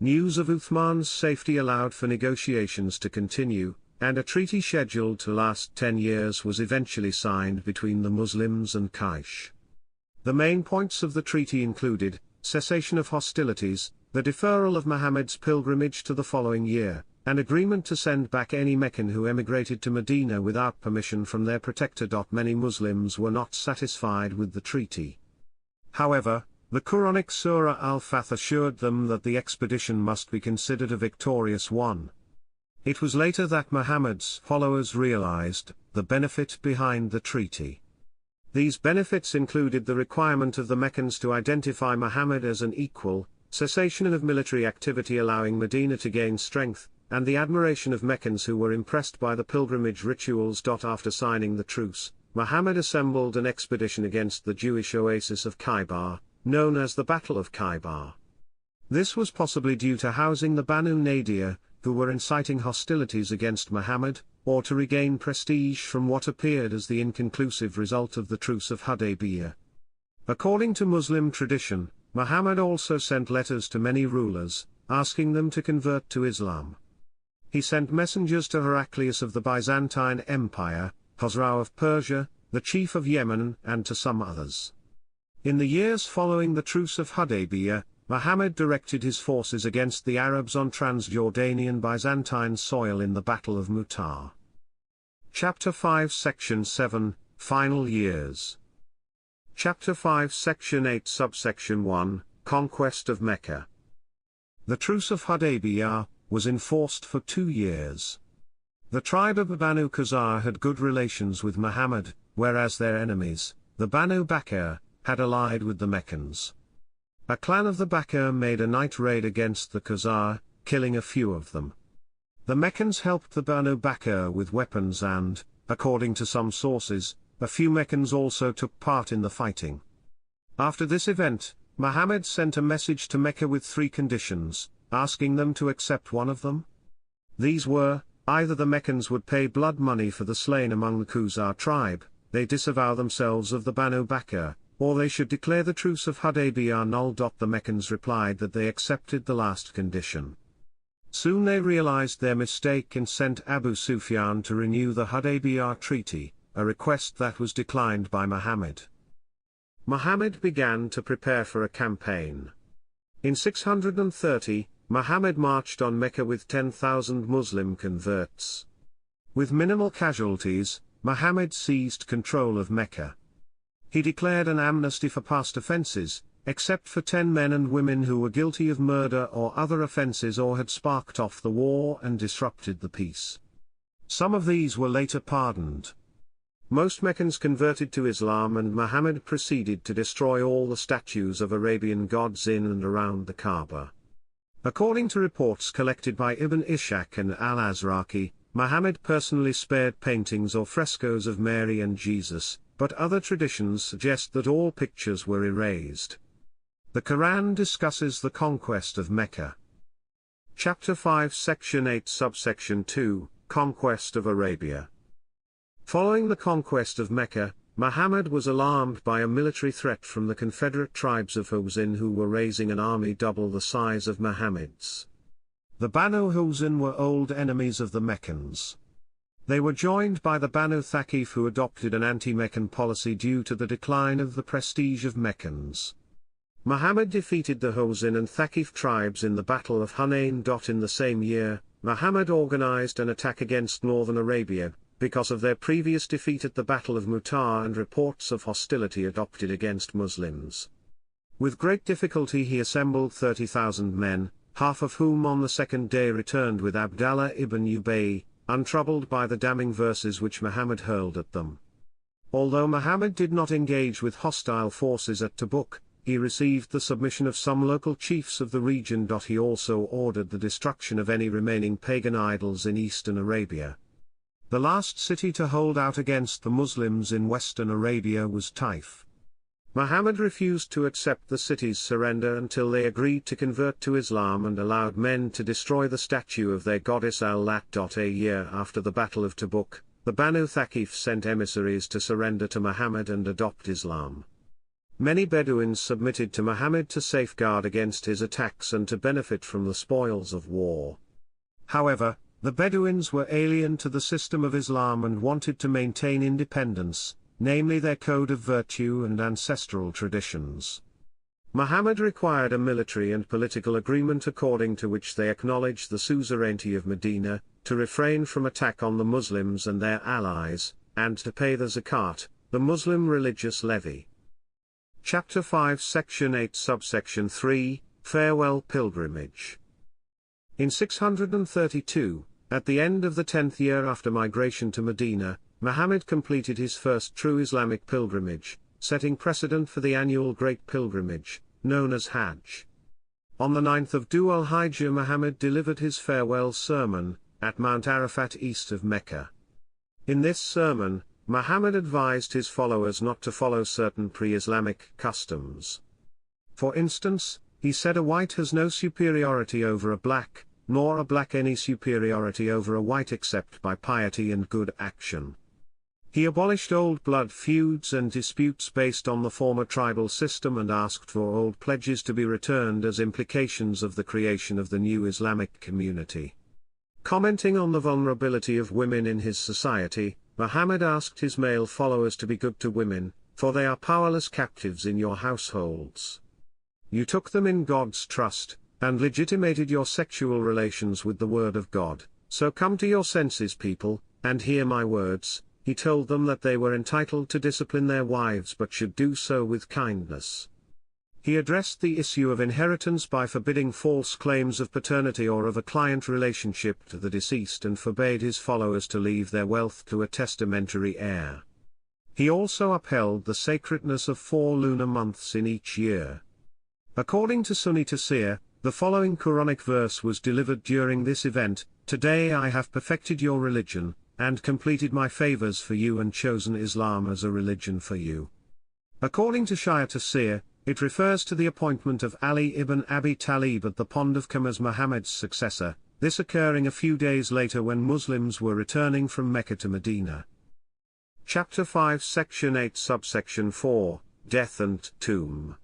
News of Uthman's safety allowed for negotiations to continue, and a treaty scheduled to last 10 years was eventually signed between the Muslims and Quraysh. The main points of the treaty included cessation of hostilities, the deferral of Muhammad's pilgrimage to the following year, an agreement to send back any Meccan who emigrated to Medina without permission from their protector. Many Muslims were not satisfied with the treaty. However, the Quranic Surah Al-Fath assured them that the expedition must be considered a victorious one. It was later that Muhammad's followers realized the benefit behind the treaty. These benefits included the requirement of the Meccans to identify Muhammad as an equal, cessation of military activity allowing Medina to gain strength, and the admiration of Meccans who were impressed by the pilgrimage rituals. After signing the truce, Muhammad assembled an expedition against the Jewish oasis of Khaybar, known as the Battle of Khaybar. This was possibly due to housing the Banu Nadir, who were inciting hostilities against Muhammad, or to regain prestige from what appeared as the inconclusive result of the Truce of Hudaybiyah. According to Muslim tradition, Muhammad also sent letters to many rulers, asking them to convert to Islam. He sent messengers to Heraclius of the Byzantine Empire, Khosrau of Persia, the chief of Yemen, and to some others. In the years following the Truce of Hudaybiyah, Muhammad directed his forces against the Arabs on Transjordanian Byzantine soil in the Battle of Mu'tah. Chapter 5 Section 7, Final Years. Chapter 5 Section 8 Subsection 1, Conquest of Mecca. The Truce of Hudaybiyah was enforced for 2 years. The tribe of Banu Khuzar had good relations with Muhammad, whereas their enemies, the Banu Bakr, had allied with the Meccans. A clan of the Bakr made a night raid against the Khuzar, killing a few of them. The Meccans helped the Banu Bakr with weapons and, according to some sources, a few Meccans also took part in the fighting. After this event, Muhammad sent a message to Mecca with 3 conditions, asking them to accept one of them. These were, either the Meccans would pay blood money for the slain among the Khuzar tribe, they disavow themselves of the Banu Bakr, or they should declare the Truce of Hudaybiyah null. The Meccans replied that they accepted the last condition. Soon they realized their mistake and sent Abu Sufyan to renew the Hudaybiyah treaty, a request that was declined by Muhammad. Muhammad began to prepare for a campaign. In 630, Muhammad marched on Mecca with 10,000 Muslim converts. With minimal casualties, Muhammad seized control of Mecca. He declared an amnesty for past offences, except for 10 men and women who were guilty of murder or other offences or had sparked off the war and disrupted the peace. Some of these were later pardoned. Most Meccans converted to Islam, and Muhammad proceeded to destroy all the statues of Arabian gods in and around the Kaaba. According to reports collected by Ibn Ishaq and al-Azraqi, Muhammad personally spared paintings or frescoes of Mary and Jesus, but other traditions suggest that all pictures were erased. The Quran discusses the conquest of Mecca. Chapter 5 Section 8 Subsection 2, Conquest of Arabia. Following the conquest of Mecca, Muhammad was alarmed by a military threat from the confederate tribes of Hawazin, who were raising an army double the size of Muhammad's. The Banu Hawazin were old enemies of the Meccans. They were joined by the Banu Thaqif, who adopted an anti-Meccan policy due to the decline of the prestige of Meccans. Muhammad defeated the Hawazin and Thaqif tribes in the Battle of Hunain. In the same year, Muhammad organized an attack against northern Arabia, because of their previous defeat at the Battle of Mu'tah and reports of hostility adopted against Muslims. With great difficulty he assembled 30,000 men, half of whom on the second day returned with Abdallah ibn Ubay, untroubled by the damning verses which Muhammad hurled at them. Although Muhammad did not engage with hostile forces at Tabuk, he received the submission of some local chiefs of the region. He also ordered the destruction of any remaining pagan idols in eastern Arabia. The last city to hold out against the Muslims in western Arabia was Taif. Muhammad refused to accept the city's surrender until they agreed to convert to Islam and allowed men to destroy the statue of their goddess Al-Lat. A year after the Battle of Tabuk, the Banu Thaqif sent emissaries to surrender to Muhammad and adopt Islam. Many Bedouins submitted to Muhammad to safeguard against his attacks and to benefit from the spoils of war. However, the Bedouins were alien to the system of Islam and wanted to maintain independence, namely their code of virtue and ancestral traditions. Muhammad required a military and political agreement according to which they acknowledged the suzerainty of Medina, to refrain from attack on the Muslims and their allies, and to pay the zakat, the Muslim religious levy. Chapter 5 Section 8 Subsection 3, Farewell Pilgrimage. In 632, at the end of the 10th year after migration to Medina, Muhammad completed his first true Islamic pilgrimage, setting precedent for the annual Great Pilgrimage, known as Hajj. On the 9th of Dhul-Hijjah, Muhammad delivered his farewell sermon, at Mount Arafat east of Mecca. In this sermon, Muhammad advised his followers not to follow certain pre-Islamic customs. For instance, he said a white has no superiority over a black, nor a black any superiority over a white except by piety and good action. He abolished old blood feuds and disputes based on the former tribal system and asked for old pledges to be returned as implications of the creation of the new Islamic community. Commenting on the vulnerability of women in his society, Muhammad asked his male followers to be good to women, for they are powerless captives in your households. You took them in God's trust, and legitimated your sexual relations with the word of God, so come to your senses people, and hear my words. He told them that they were entitled to discipline their wives but should do so with kindness. He addressed the issue of inheritance by forbidding false claims of paternity or of a client relationship to the deceased and forbade his followers to leave their wealth to a testamentary heir. He also upheld the sacredness of 4 lunar months in each year. According to Sunni Tafsir, the following Quranic verse was delivered during this event: "Today I have perfected your religion, and completed my favors for you and chosen Islam as a religion for you." According to Shia Tafsir, it refers to the appointment of Ali ibn Abi Talib at the Pond of Qum as Muhammad's successor, this occurring a few days later when Muslims were returning from Mecca to Medina. Chapter 5 Section 8 Subsection 4, Death and Tomb.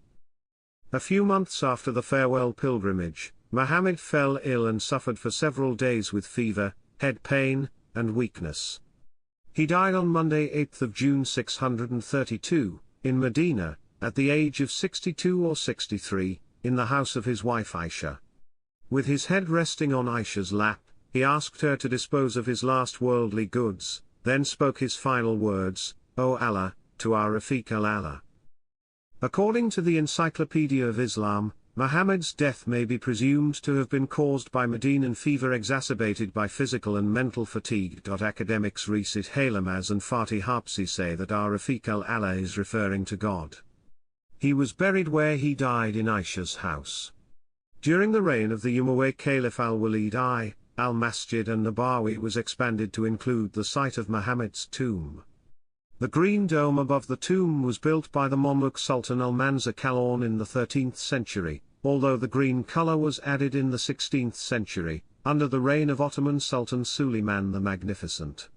A few months after the farewell pilgrimage, Muhammad fell ill and suffered for several days with fever, head pain, and weakness. He died on Monday 8th of June 632, in Medina, at the age of 62 or 63, in the house of his wife Aisha. With his head resting on Aisha's lap, he asked her to dispose of his last worldly goods, then spoke his final words, "O Allah," to our Rafiq al-Allah. According to the Encyclopedia of Islam, Muhammad's death may be presumed to have been caused by Medinan fever exacerbated by physical and mental fatigue. Academics Resit Halamaz and Fatih Hapsi say that our Rafiq al-Allah is referring to God. He was buried where he died in Aisha's house. During the reign of the Umayyad Caliph al-Walid I, al-Masjid an-Nabawi was expanded to include the site of Muhammad's tomb. The green dome above the tomb was built by the Mamluk Sultan al-Mansa Kalaun in the 13th century, although the green color was added in the 16th century, under the reign of Ottoman Sultan Suleiman the Magnificent.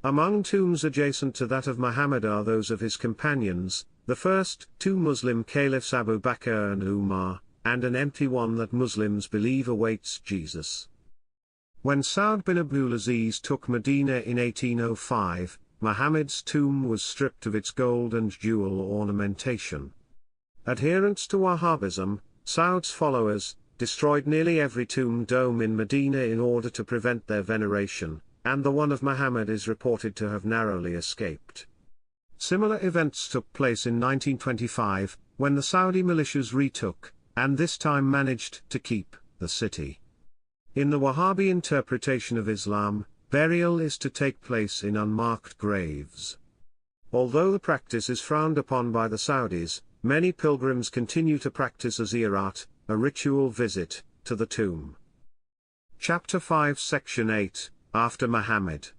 Among tombs adjacent to that of Muhammad are those of his companions, the first 2 Muslim caliphs Abu Bakr and Umar, and an empty one that Muslims believe awaits Jesus. When Saud bin Abdulaziz took Medina in 1805, Muhammad's tomb was stripped of its gold and jewel ornamentation. Adherents to Wahhabism, Saud's followers, destroyed nearly every tomb dome in Medina in order to prevent their veneration, and the one of Muhammad is reported to have narrowly escaped. Similar events took place in 1925, when the Saudi militias retook, and this time managed to keep, the city. In the Wahhabi interpretation of Islam, burial is to take place in unmarked graves. Although the practice is frowned upon by the Saudis, many pilgrims continue to practice a ziyarat, a ritual visit, to the tomb. Chapter 5 Section 8, After Muhammad.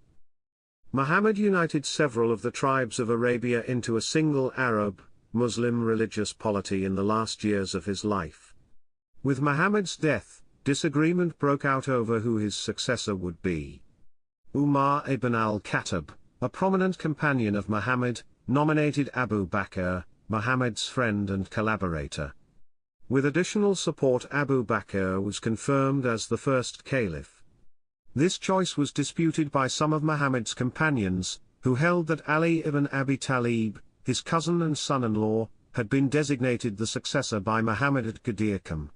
Muhammad united several of the tribes of Arabia into a single Arab, Muslim religious polity in the last years of his life. With Muhammad's death, disagreement broke out over who his successor would be. Umar ibn al-Khattab, a prominent companion of Muhammad, nominated Abu Bakr, Muhammad's friend and collaborator. With additional support, Abu Bakr was confirmed as the first caliph. This choice was disputed by some of Muhammad's companions, who held that Ali ibn Abi Talib, his cousin and son-in-law, had been designated the successor by Muhammad at Ghadir Qum.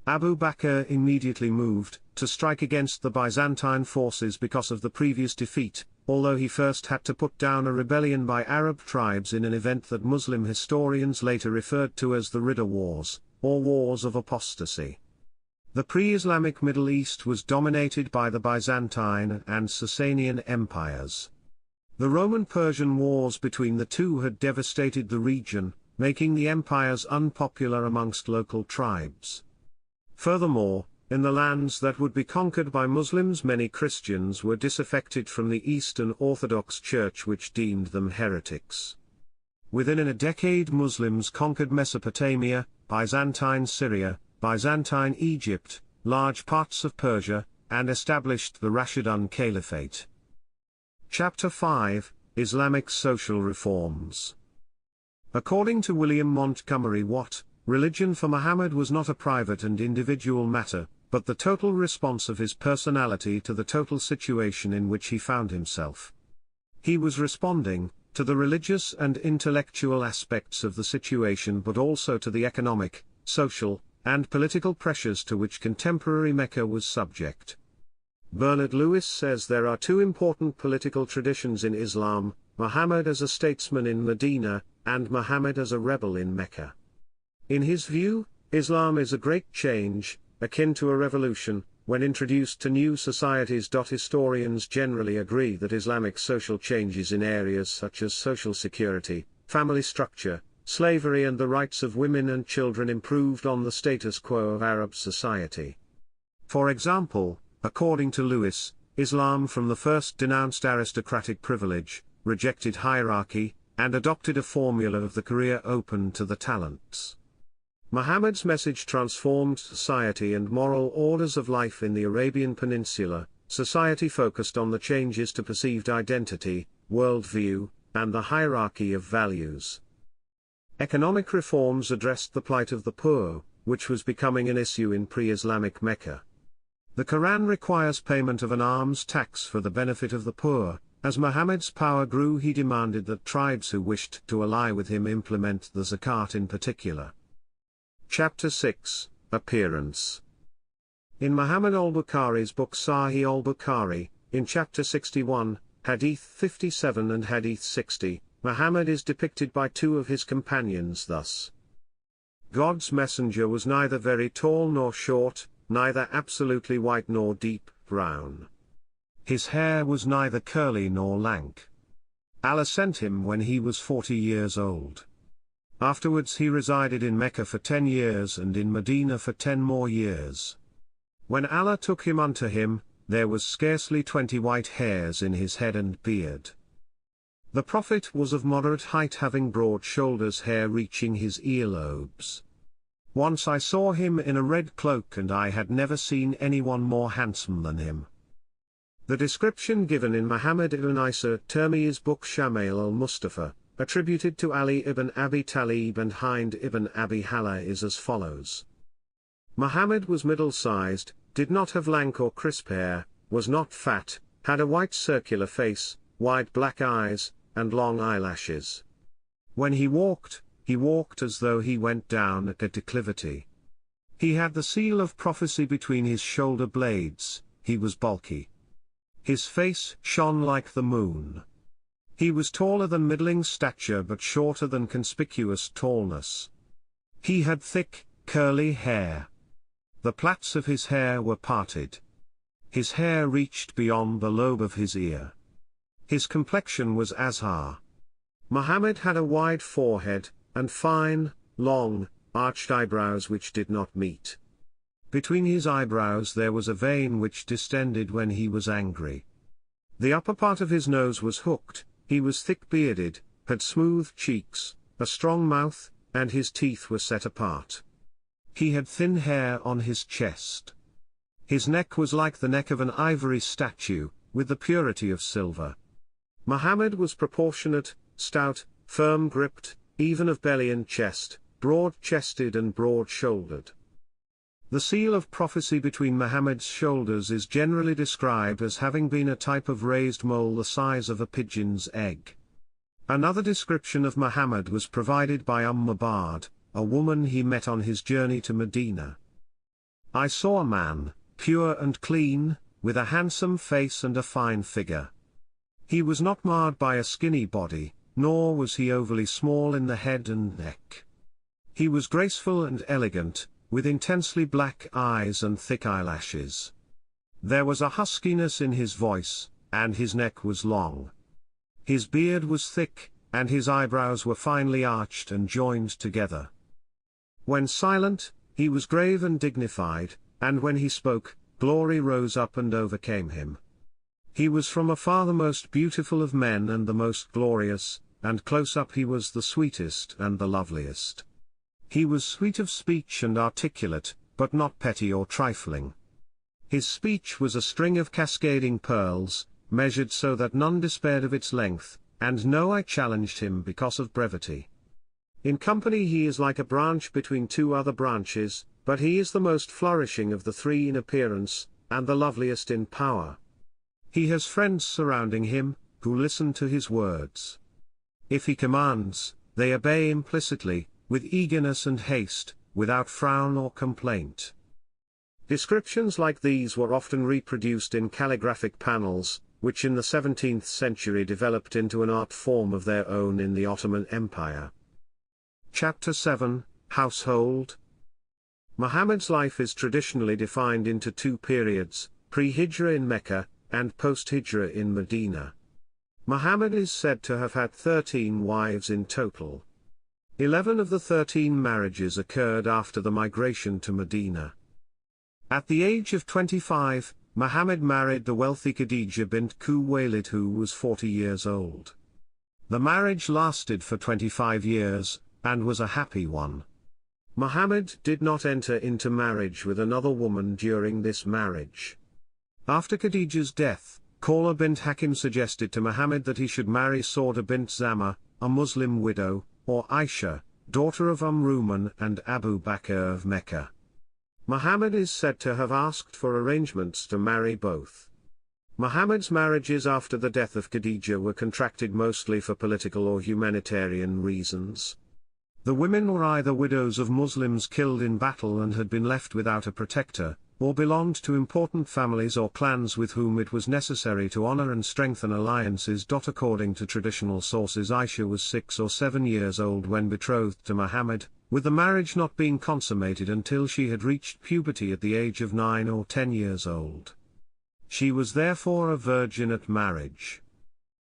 Abu Bakr immediately moved to strike against the Byzantine forces because of the previous defeat, although he first had to put down a rebellion by Arab tribes in an event that Muslim historians later referred to as the Ridda Wars, or Wars of Apostasy. The pre-Islamic Middle East was dominated by the Byzantine and Sasanian empires. The Roman-Persian wars between the two had devastated the region, making the empires unpopular amongst local tribes. Furthermore, in the lands that would be conquered by Muslims, many Christians were disaffected from the Eastern Orthodox Church, which deemed them heretics. within a decade Muslims conquered Mesopotamia, Byzantine Syria, Byzantine Egypt, large parts of Persia, and established the Rashidun Caliphate. Chapter 5, Islamic Social Reforms. According to William Montgomery Watt, religion for Muhammad was not a private and individual matter, but the total response of his personality to the total situation in which he found himself. He was responding to the religious and intellectual aspects of the situation, but also to the economic, social, and political pressures to which contemporary Mecca was subject. Bernard Lewis says there are two important political traditions in Islam: Muhammad as a statesman in Medina, and Muhammad as a rebel in Mecca. In his view, Islam is a great change, akin to a revolution, when introduced to new societies. Historians generally agree that Islamic social changes in areas such as social security, family structure, slavery and the rights of women and children improved on the status quo of Arab society. For example, according to Lewis, Islam from the first denounced aristocratic privilege, rejected hierarchy, and adopted a formula of the career open to the talents. Muhammad's message transformed society and moral orders of life in the Arabian Peninsula. Society focused on the changes to perceived identity, worldview, and the hierarchy of values. Economic reforms addressed the plight of the poor, which was becoming an issue in pre-Islamic Mecca. The Quran requires payment of an alms tax for the benefit of the poor. As Muhammad's power grew, he demanded that tribes who wished to ally with him implement the zakat in particular. Chapter 6, Appearance. In Muhammad al-Bukhari's book Sahih al-Bukhari, in chapter 61, Hadith 57 and Hadith 60, Muhammad is depicted by two of his companions thus. God's messenger was neither very tall nor short, neither absolutely white nor deep brown. His hair was neither curly nor lank. Allah sent him when he was 40 years old. Afterwards he resided in Mecca for 10 years and in Medina for 10 more years. When Allah took him unto him, there was scarcely 20 white hairs in his head and beard. The Prophet was of moderate height, having broad shoulders, hair reaching his earlobes. Once I saw him in a red cloak, and I had never seen anyone more handsome than him. The description given in Muhammad ibn Isa Tirmizi's book Shama'il al-Mustafa, attributed to Ali ibn Abi Talib and Hind ibn Abi Hala, is as follows. Muhammad was middle-sized, did not have lank or crisp hair, was not fat, had a white circular face, wide black eyes, and long eyelashes. When he walked as though he went down a declivity. He had the seal of prophecy between his shoulder blades, he was bulky. His face shone like the moon. He was taller than middling stature but shorter than conspicuous tallness. He had thick, curly hair. The plaits of his hair were parted. His hair reached beyond the lobe of his ear. His complexion was azhar. Muhammad had a wide forehead, and fine, long, arched eyebrows which did not meet. Between his eyebrows there was a vein which distended when he was angry. The upper part of his nose was hooked, he was thick-bearded, had smooth cheeks, a strong mouth, and his teeth were set apart. He had thin hair on his chest. His neck was like the neck of an ivory statue, with the purity of silver. Muhammad was proportionate, stout, firm-gripped, even of belly and chest, broad-chested and broad-shouldered. The seal of prophecy between Muhammad's shoulders is generally described as having been a type of raised mole the size of a pigeon's egg. Another description of Muhammad was provided by Mabad, a woman he met on his journey to Medina. I saw a man, pure and clean, with a handsome face and a fine figure. He was not marred by a skinny body, nor was he overly small in the head and neck. He was graceful and elegant, with intensely black eyes and thick eyelashes. There was a huskiness in his voice, and his neck was long. His beard was thick, and his eyebrows were finely arched and joined together. When silent, he was grave and dignified, and when he spoke, glory rose up and overcame him. He was from afar the most beautiful of men and the most glorious, and close up he was the sweetest and the loveliest. He was sweet of speech and articulate, but not petty or trifling. His speech was a string of cascading pearls, measured so that none despaired of its length, and no eye challenged him because of brevity. In company he is like a branch between two other branches, but he is the most flourishing of the three in appearance, and the loveliest in power. He has friends surrounding him, who listen to his words. If he commands, they obey implicitly, with eagerness and haste, without frown or complaint. Descriptions like these were often reproduced in calligraphic panels, which in the 17th century developed into an art form of their own in the Ottoman Empire. Chapter 7, Household. Muhammad's life is traditionally defined into two periods, pre-Hijra in Mecca, and post-Hijra in Medina. Muhammad is said to have had 13 wives in total. 11 of the 13 marriages occurred after the migration to Medina. At the age of 25, Muhammad married the wealthy Khadija bint Khuwaylid, who was 40 years old. The marriage lasted for 25 years, and was a happy one. Muhammad did not enter into marriage with another woman during this marriage. After Khadija's death, Khawla bint Hakim suggested to Muhammad that he should marry Sauda bint Zama, a Muslim widow, or Aisha, daughter of Ruman and Abu Bakr of Mecca. Muhammad is said to have asked for arrangements to marry both. Muhammad's marriages after the death of Khadija were contracted mostly for political or humanitarian reasons. The women were either widows of Muslims killed in battle and had been left without a protector, or belonged to important families or clans with whom it was necessary to honor and strengthen alliances. According to traditional sources, Aisha was 6 or 7 years old when betrothed to Muhammad, with the marriage not being consummated until she had reached puberty at the age of 9 or 10 years old. She was therefore a virgin at marriage.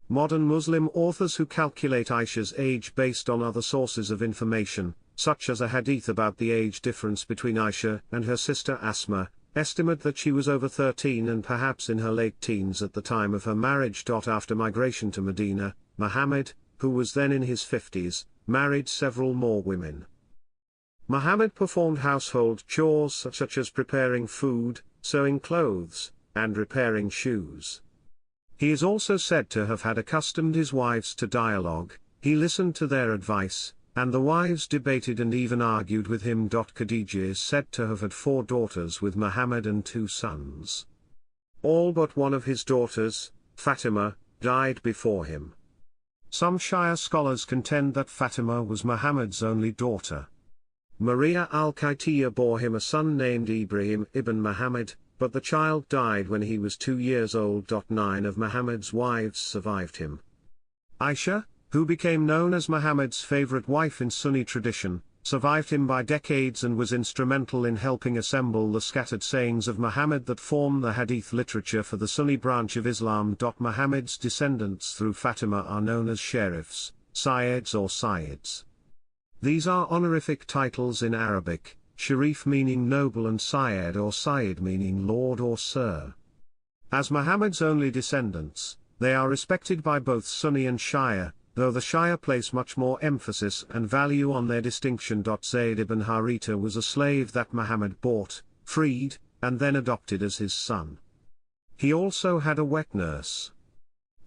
Modern Muslim authors who calculate Aisha's age based on other sources of information, such as a hadith about the age difference between Aisha and her sister Asma, estimate that she was over 13 and perhaps in her late teens at the time of her marriage. After migration to Medina, Muhammad, who was then in his 50s, married several more women. Muhammad performed household chores such as preparing food, sewing clothes, and repairing shoes. He is also said to have had accustomed his wives to dialogue. He listened to their advice, and the wives debated and even argued with him. Khadija is said to have had 4 daughters with Muhammad and 2 sons. All but one of his daughters, Fatima, died before him. Some Shia scholars contend that Fatima was Muhammad's only daughter. Maria al-Qaitiyya bore him a son named Ibrahim ibn Muhammad, but the child died when he was 2 years old. 9 of Muhammad's wives survived him. Aisha, who became known as Muhammad's favorite wife in Sunni tradition, survived him by decades and was instrumental in helping assemble the scattered sayings of Muhammad that form the hadith literature for the Sunni branch of Islam. Muhammad's descendants through Fatima are known as Sharifs, Sayyids or Sayyids. These are honorific titles in Arabic, Sharif meaning noble and Sayyid or Sayyid meaning lord or sir. As Muhammad's only descendants, they are respected by both Sunni and Shia, though the Shia place much more emphasis and value on their distinction. Zayd ibn Haritha was a slave that Muhammad bought, freed, and then adopted as his son. He also had a wet nurse.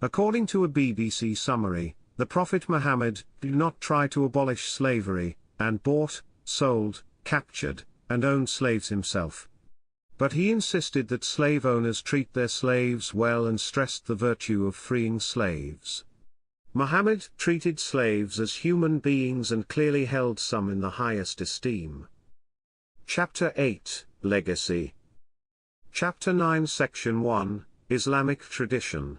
According to a BBC summary, the Prophet Muhammad did not try to abolish slavery, and bought, sold, captured, and owned slaves himself. But he insisted that slave owners treat their slaves well and stressed the virtue of freeing slaves. Muhammad treated slaves as human beings and clearly held some in the highest esteem. Chapter 8, Legacy. Chapter 9 Section 1, Islamic Tradition.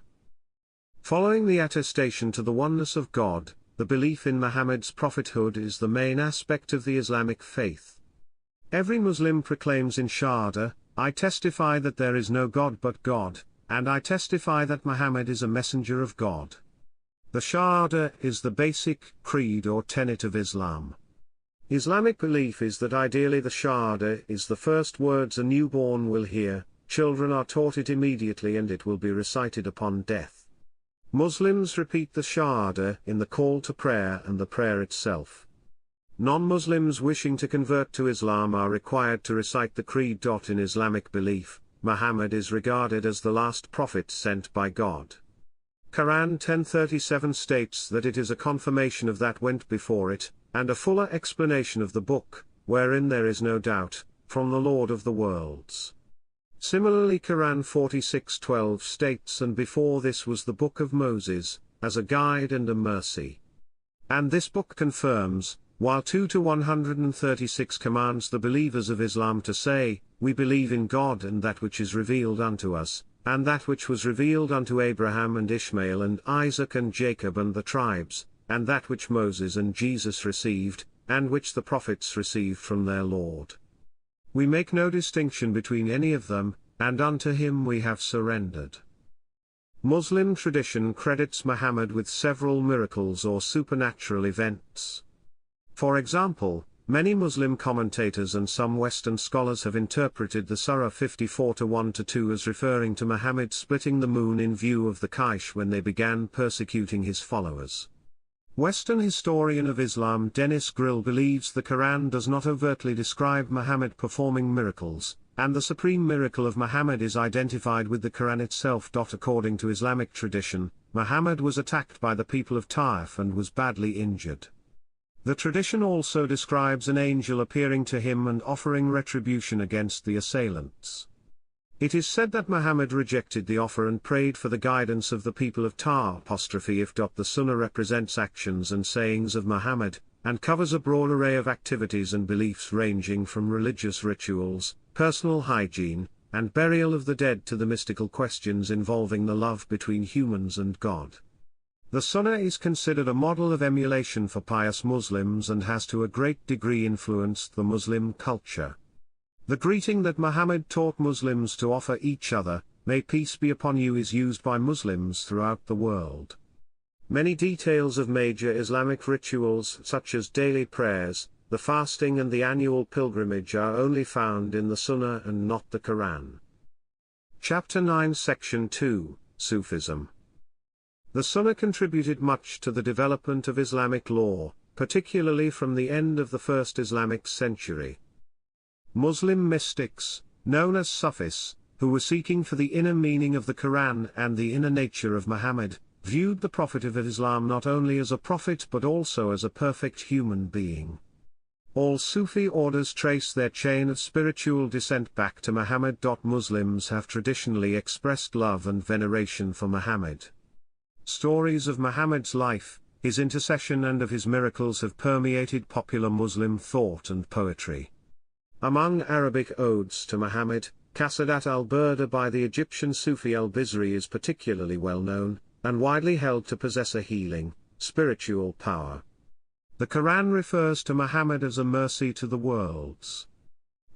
Following the attestation to the oneness of God, the belief in Muhammad's prophethood is the main aspect of the Islamic faith. Every Muslim proclaims in Shahada, I testify that there is no God but God, and I testify that Muhammad is a messenger of God. The Shahada is the basic creed or tenet of Islam. Islamic belief is that ideally the Shahada is the first words a newborn will hear, children are taught it immediately and it will be recited upon death. Muslims repeat the Shahada in the call to prayer and the prayer itself. Non-Muslims wishing to convert to Islam are required to recite the creed. In Islamic belief, Muhammad is regarded as the last prophet sent by God. Quran 10:37 states that it is a confirmation of that went before it, and a fuller explanation of the book, wherein there is no doubt, from the Lord of the worlds. Similarly, Quran 46:12 states, and before this was the book of Moses, as a guide and a mercy. And this book confirms, while 2-136 commands the believers of Islam to say, we believe in God and that which is revealed unto us, and that which was revealed unto Abraham and Ishmael and Isaac and Jacob and the tribes, and that which Moses and Jesus received, and which the prophets received from their Lord. We make no distinction between any of them, and unto him we have surrendered. Muslim tradition credits Muhammad with several miracles or supernatural events. For example, many Muslim commentators and some Western scholars have interpreted the Surah 54:1-2 as referring to Muhammad splitting the moon in view of the Quraysh when they began persecuting his followers. Western historian of Islam Dennis Grill believes the Quran does not overtly describe Muhammad performing miracles, and the supreme miracle of Muhammad is identified with the Quran itself. According to Islamic tradition, Muhammad was attacked by the people of Taif and was badly injured. The tradition also describes an angel appearing to him and offering retribution against the assailants. It is said that Muhammad rejected the offer and prayed for the guidance of the people of If. The Sunnah represents actions and sayings of Muhammad, and covers a broad array of activities and beliefs ranging from religious rituals, personal hygiene, and burial of the dead to the mystical questions involving the love between humans and God. The Sunnah is considered a model of emulation for pious Muslims and has to a great degree influenced the Muslim culture. The greeting that Muhammad taught Muslims to offer each other, "May peace be upon you," is used by Muslims throughout the world. Many details of major Islamic rituals such as daily prayers, the fasting and the annual pilgrimage are only found in the Sunnah and not the Quran. Chapter 9 Section 2, Sufism. The Sunnah contributed much to the development of Islamic law, particularly from the end of the first Islamic century. Muslim mystics, known as Sufis, who were seeking for the inner meaning of the Quran and the inner nature of Muhammad, viewed the Prophet of Islam not only as a prophet but also as a perfect human being. All Sufi orders trace their chain of spiritual descent back to Muhammad. Muslims have traditionally expressed love and veneration for Muhammad. Stories of Muhammad's life, his intercession and of his miracles have permeated popular Muslim thought and poetry. Among Arabic odes to Muhammad, Qasadat al-Burda by the Egyptian Sufi al-Bizri is particularly well known, and widely held to possess a healing, spiritual power. The Quran refers to Muhammad as a mercy to the worlds.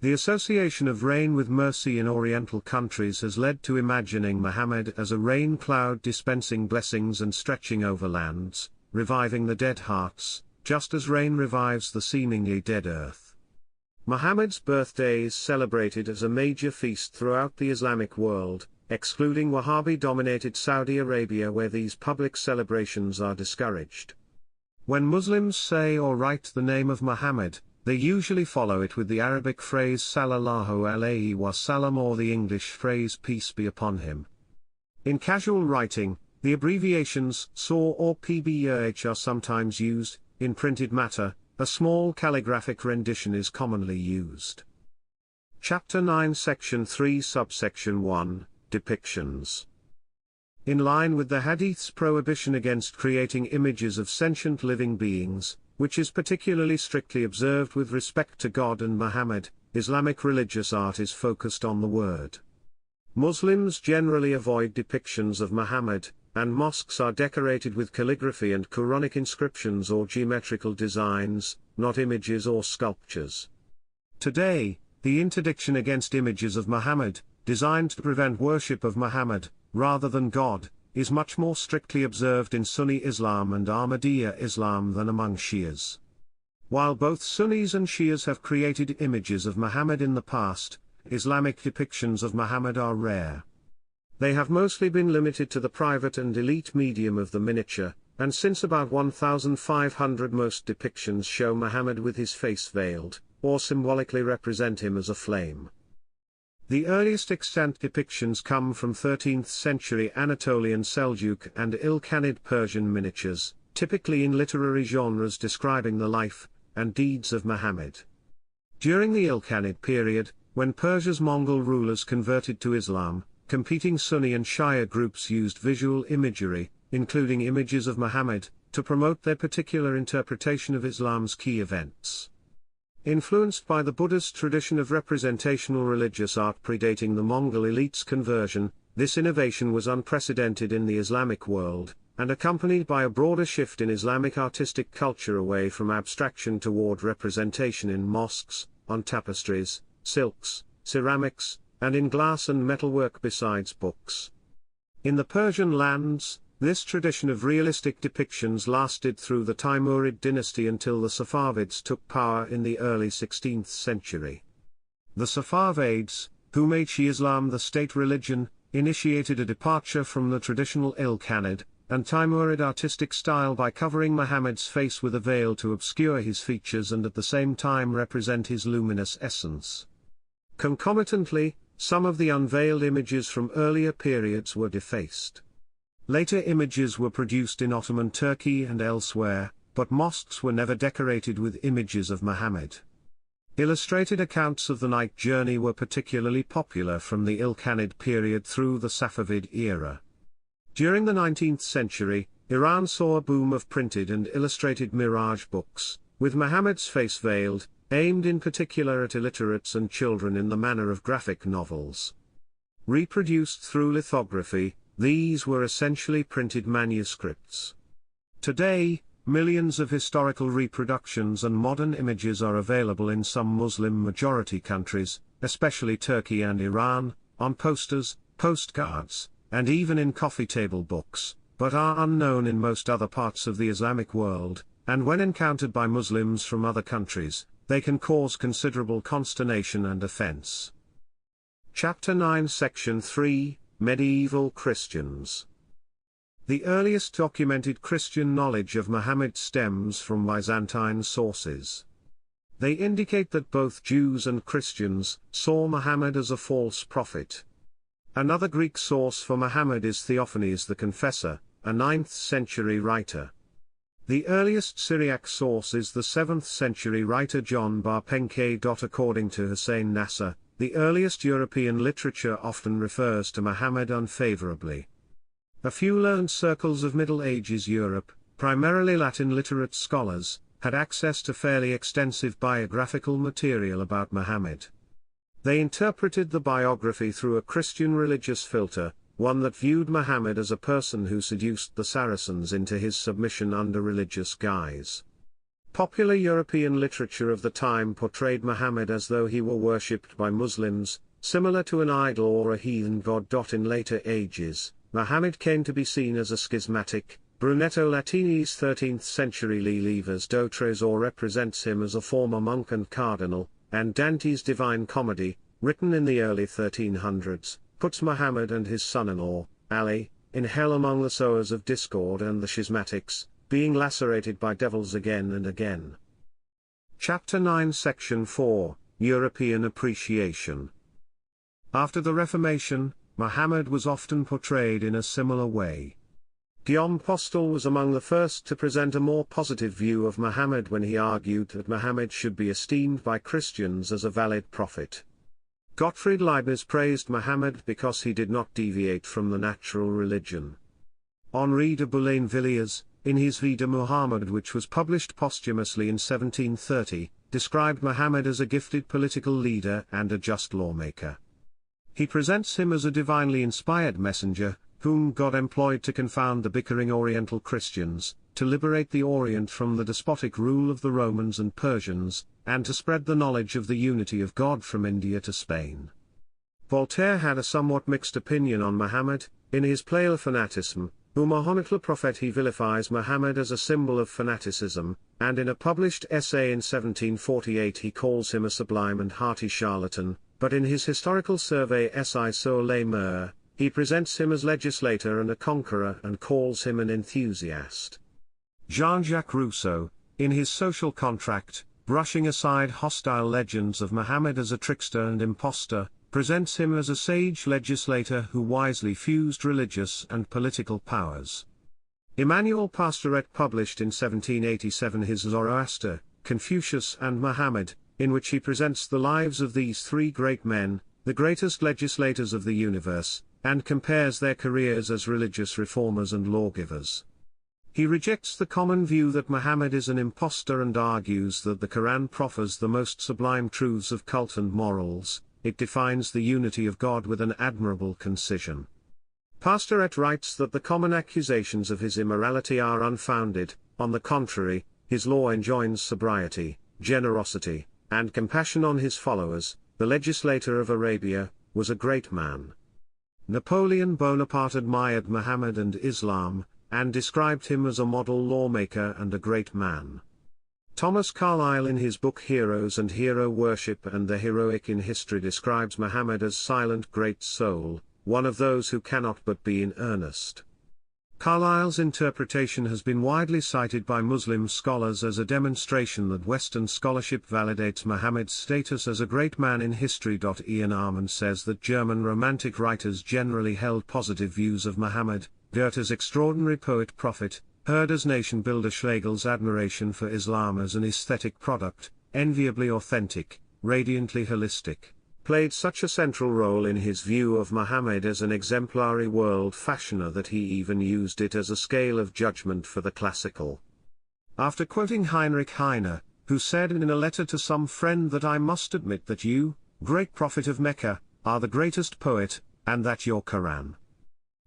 The association of rain with mercy in Oriental countries has led to imagining Muhammad as a rain cloud dispensing blessings and stretching over lands, reviving the dead hearts, just as rain revives the seemingly dead earth. Muhammad's birthday is celebrated as a major feast throughout the Islamic world, excluding Wahhabi-dominated Saudi Arabia where these public celebrations are discouraged. When Muslims say or write the name of Muhammad, they usually follow it with the Arabic phrase Sallallahu alayhi wa sallam or the English phrase Peace be upon him. In casual writing, the abbreviations SAW or PBH are sometimes used. In printed matter, a small calligraphic rendition is commonly used. Chapter 9 Section 3 Subsection 1, Depictions. In line with the Hadith's prohibition against creating images of sentient living beings, which is particularly strictly observed with respect to God and Muhammad, Islamic religious art is focused on the word. Muslims generally avoid depictions of Muhammad, and mosques are decorated with calligraphy and Quranic inscriptions or geometrical designs, not images or sculptures. Today, the interdiction against images of Muhammad, designed to prevent worship of Muhammad, rather than God, is much more strictly observed in Sunni Islam and Ahmadiyya Islam than among Shias. While both Sunnis and Shias have created images of Muhammad in the past, Islamic depictions of Muhammad are rare. They have mostly been limited to the private and elite medium of the miniature, and since about 1500 most depictions show Muhammad with his face veiled, or symbolically represent him as a flame. The earliest extant depictions come from 13th century Anatolian Seljuk and Ilkhanid Persian miniatures, typically in literary genres describing the life and deeds of Muhammad. During the Ilkhanid period, when Persia's Mongol rulers converted to Islam, competing Sunni and Shia groups used visual imagery, including images of Muhammad, to promote their particular interpretation of Islam's key events. Influenced by the Buddhist tradition of representational religious art predating the Mongol elite's conversion, this innovation was unprecedented in the Islamic world, and accompanied by a broader shift in Islamic artistic culture away from abstraction toward representation in mosques, on tapestries, silks, ceramics, and in glass and metalwork besides books. In the Persian lands, this tradition of realistic depictions lasted through the Timurid dynasty until the Safavids took power in the early 16th century. The Safavids, who made Shi'islam the state religion, initiated a departure from the traditional Ilkhanid and Timurid artistic style by covering Muhammad's face with a veil to obscure his features and at the same time represent his luminous essence. Concomitantly, some of the unveiled images from earlier periods were defaced. Later images were produced in Ottoman Turkey and elsewhere, but mosques were never decorated with images of Muhammad. Illustrated accounts of the night journey were particularly popular from the Ilkhanid period through the Safavid era. During the 19th century, Iran saw a boom of printed and illustrated mirage books, with Muhammad's face veiled, aimed in particular at illiterates and children in the manner of graphic novels. Reproduced through lithography, these were essentially printed manuscripts. Today, millions of historical reproductions and modern images are available in some Muslim-majority countries, especially Turkey and Iran, on posters, postcards, and even in coffee table books, but are unknown in most other parts of the Islamic world, and when encountered by Muslims from other countries, they can cause considerable consternation and offense. Chapter 9 Section 3 Medieval Christians. The earliest documented Christian knowledge of Muhammad stems from Byzantine sources. They indicate that both Jews and Christians saw Muhammad as a false prophet. Another Greek source for Muhammad is Theophanes the Confessor, a 9th-century writer. The earliest Syriac source is the 7th-century writer John Bar Penke. According to Hussein Nasser, the earliest European literature often refers to Muhammad unfavorably. A few learned circles of Middle Ages Europe, primarily Latin literate scholars, had access to fairly extensive biographical material about Muhammad. They interpreted the biography through a Christian religious filter, one that viewed Muhammad as a person who seduced the Saracens into his submission under religious guise. Popular European literature of the time portrayed Muhammad as though he were worshipped by Muslims, similar to an idol or a heathen god. In later ages, Muhammad came to be seen as a schismatic. Brunetto Latini's 13th-century Livres do Tresor represents him as a former monk and cardinal, and Dante's Divine Comedy, written in the early 1300s, puts Muhammad and his son-in-law, Ali, in hell among the sowers of discord and the schismatics, being lacerated by devils again and again. Chapter 9 Section 4 European Appreciation. After the Reformation, Muhammad was often portrayed in a similar way. Guillaume Postel was among the first to present a more positive view of Muhammad when he argued that Muhammad should be esteemed by Christians as a valid prophet. Gottfried Leibniz praised Muhammad because he did not deviate from the natural religion. Henri de Boullain-Villiers, in his Vie de Muhammad, which was published posthumously in 1730, described Muhammad as a gifted political leader and a just lawmaker. He presents him as a divinely inspired messenger, whom God employed to confound the bickering Oriental Christians, to liberate the Orient from the despotic rule of the Romans and Persians, and to spread the knowledge of the unity of God from India to Spain. Voltaire had a somewhat mixed opinion on Muhammad. In his play Le Fanatisme, où Mahomet le Prophète, he vilifies Muhammad as a symbol of fanaticism, and in a published essay in 1748 he calls him a sublime and hearty charlatan, but in his historical survey Essai sur les mœurs, he presents him as legislator and a conqueror and calls him an enthusiast. Jean-Jacques Rousseau, in his Social Contract, brushing aside hostile legends of Muhammad as a trickster and impostor, presents him as a sage legislator who wisely fused religious and political powers. Emmanuel Pastoret published in 1787 his Zoroaster, Confucius and Muhammad, in which he presents the lives of these three great men, the greatest legislators of the universe, and compares their careers as religious reformers and lawgivers. He rejects the common view that Muhammad is an impostor and argues that the Quran proffers the most sublime truths of cult and morals. It defines the unity of God with an admirable concision. Pastoret writes that the common accusations of his immorality are unfounded. On the contrary, his law enjoins sobriety, generosity, and compassion on his followers. The legislator of Arabia was a great man. Napoleon Bonaparte admired Muhammad and Islam, and described him as a model lawmaker and a great man. Thomas Carlyle in his book Heroes and Hero Worship and the Heroic in History describes Muhammad as silent great soul, one of those who cannot but be in earnest. Carlyle's interpretation has been widely cited by Muslim scholars as a demonstration that Western scholarship validates Muhammad's status as a great man in history. Ian Armand says that German Romantic writers generally held positive views of Muhammad, Goethe's extraordinary poet-prophet, Herder's nation-builder Schlegel's admiration for Islam as an aesthetic product, enviably authentic, radiantly holistic, played such a central role in his view of Muhammad as an exemplary world fashioner that he even used it as a scale of judgment for the classical. After quoting Heinrich Heine, who said in a letter to some friend that I must admit that you, great prophet of Mecca, are the greatest poet, and that your Quran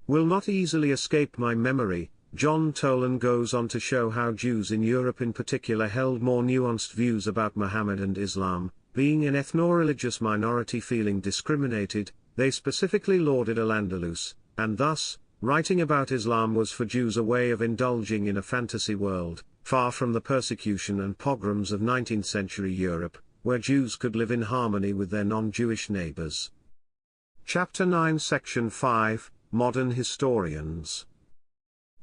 will not easily escape my memory, John Tolan goes on to show how Jews in Europe in particular held more nuanced views about Muhammad and Islam. Being an ethno-religious minority feeling discriminated, they specifically lauded Al-Andalus, and thus, writing about Islam was for Jews a way of indulging in a fantasy world, far from the persecution and pogroms of 19th-century Europe, where Jews could live in harmony with their non-Jewish neighbors. Chapter 9 Section 5, Modern Historians.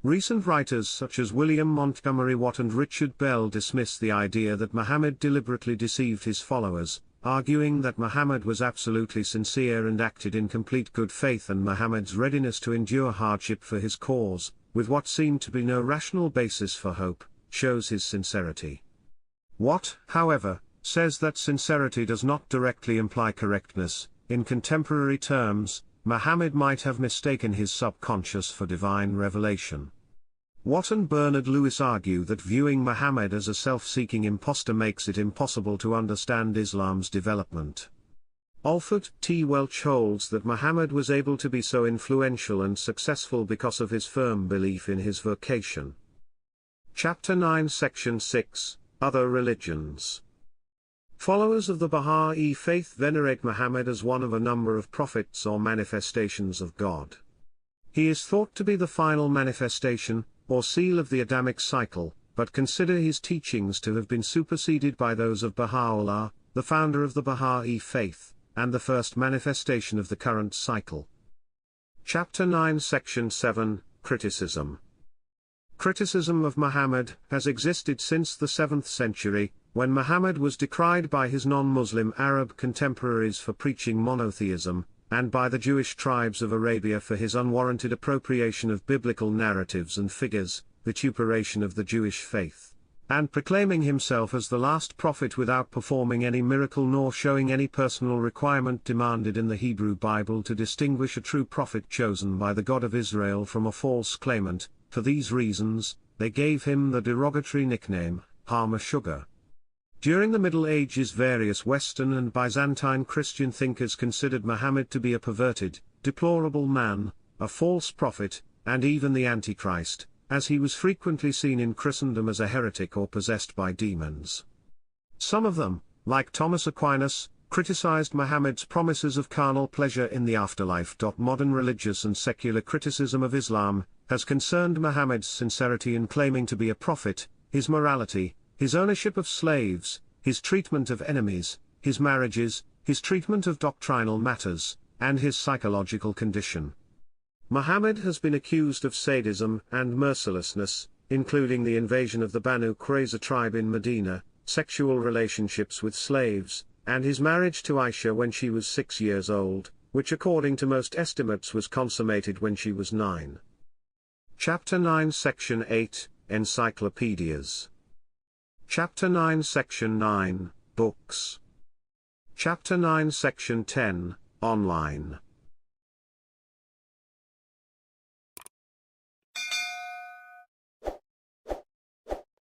Recent writers such as William Montgomery Watt and Richard Bell dismiss the idea that Muhammad deliberately deceived his followers, arguing that Muhammad was absolutely sincere and acted in complete good faith, and Muhammad's readiness to endure hardship for his cause, with what seemed to be no rational basis for hope, shows his sincerity. Watt, however, says that sincerity does not directly imply correctness. In contemporary terms, Muhammad might have mistaken his subconscious for divine revelation. Watt and Bernard Lewis argue that viewing Muhammad as a self-seeking impostor makes it impossible to understand Islam's development. Alfred T. Welch holds that Muhammad was able to be so influential and successful because of his firm belief in his vocation. Chapter 9 Section 6, Other Religions. Followers of the Bahá'í faith venerate Muhammad as one of a number of prophets or manifestations of God. He is thought to be the final manifestation, or seal of the Adamic cycle, but consider his teachings to have been superseded by those of Baha'u'llah, the founder of the Bahá'í faith, and the first manifestation of the current cycle. Chapter 9 Section 7, Criticism. Criticism of Muhammad has existed since the 7th century, when Muhammad was decried by his non-Muslim Arab contemporaries for preaching monotheism, and by the Jewish tribes of Arabia for his unwarranted appropriation of biblical narratives and figures, vituperation of the Jewish faith, and proclaiming himself as the last prophet without performing any miracle nor showing any personal requirement demanded in the Hebrew Bible to distinguish a true prophet chosen by the God of Israel from a false claimant. For these reasons, they gave him the derogatory nickname, Harmer Sugar. During the Middle Ages, various Western and Byzantine Christian thinkers considered Muhammad to be a perverted, deplorable man, a false prophet, and even the Antichrist, as he was frequently seen in Christendom as a heretic or possessed by demons. Some of them, like Thomas Aquinas, criticized Muhammad's promises of carnal pleasure in the afterlife. Modern religious and secular criticism of Islam has concerned Muhammad's sincerity in claiming to be a prophet, his morality, his ownership of slaves, his treatment of enemies, his marriages, his treatment of doctrinal matters, and his psychological condition. Muhammad has been accused of sadism and mercilessness, including the invasion of the Banu Qurayza tribe in Medina, sexual relationships with slaves, and his marriage to Aisha when she was 6 years old, which according to most estimates was consummated when she was 9. Chapter 9 Section 8, Encyclopedias. Chapter 9 Section 9, Books. Chapter 9 Section 10, Online.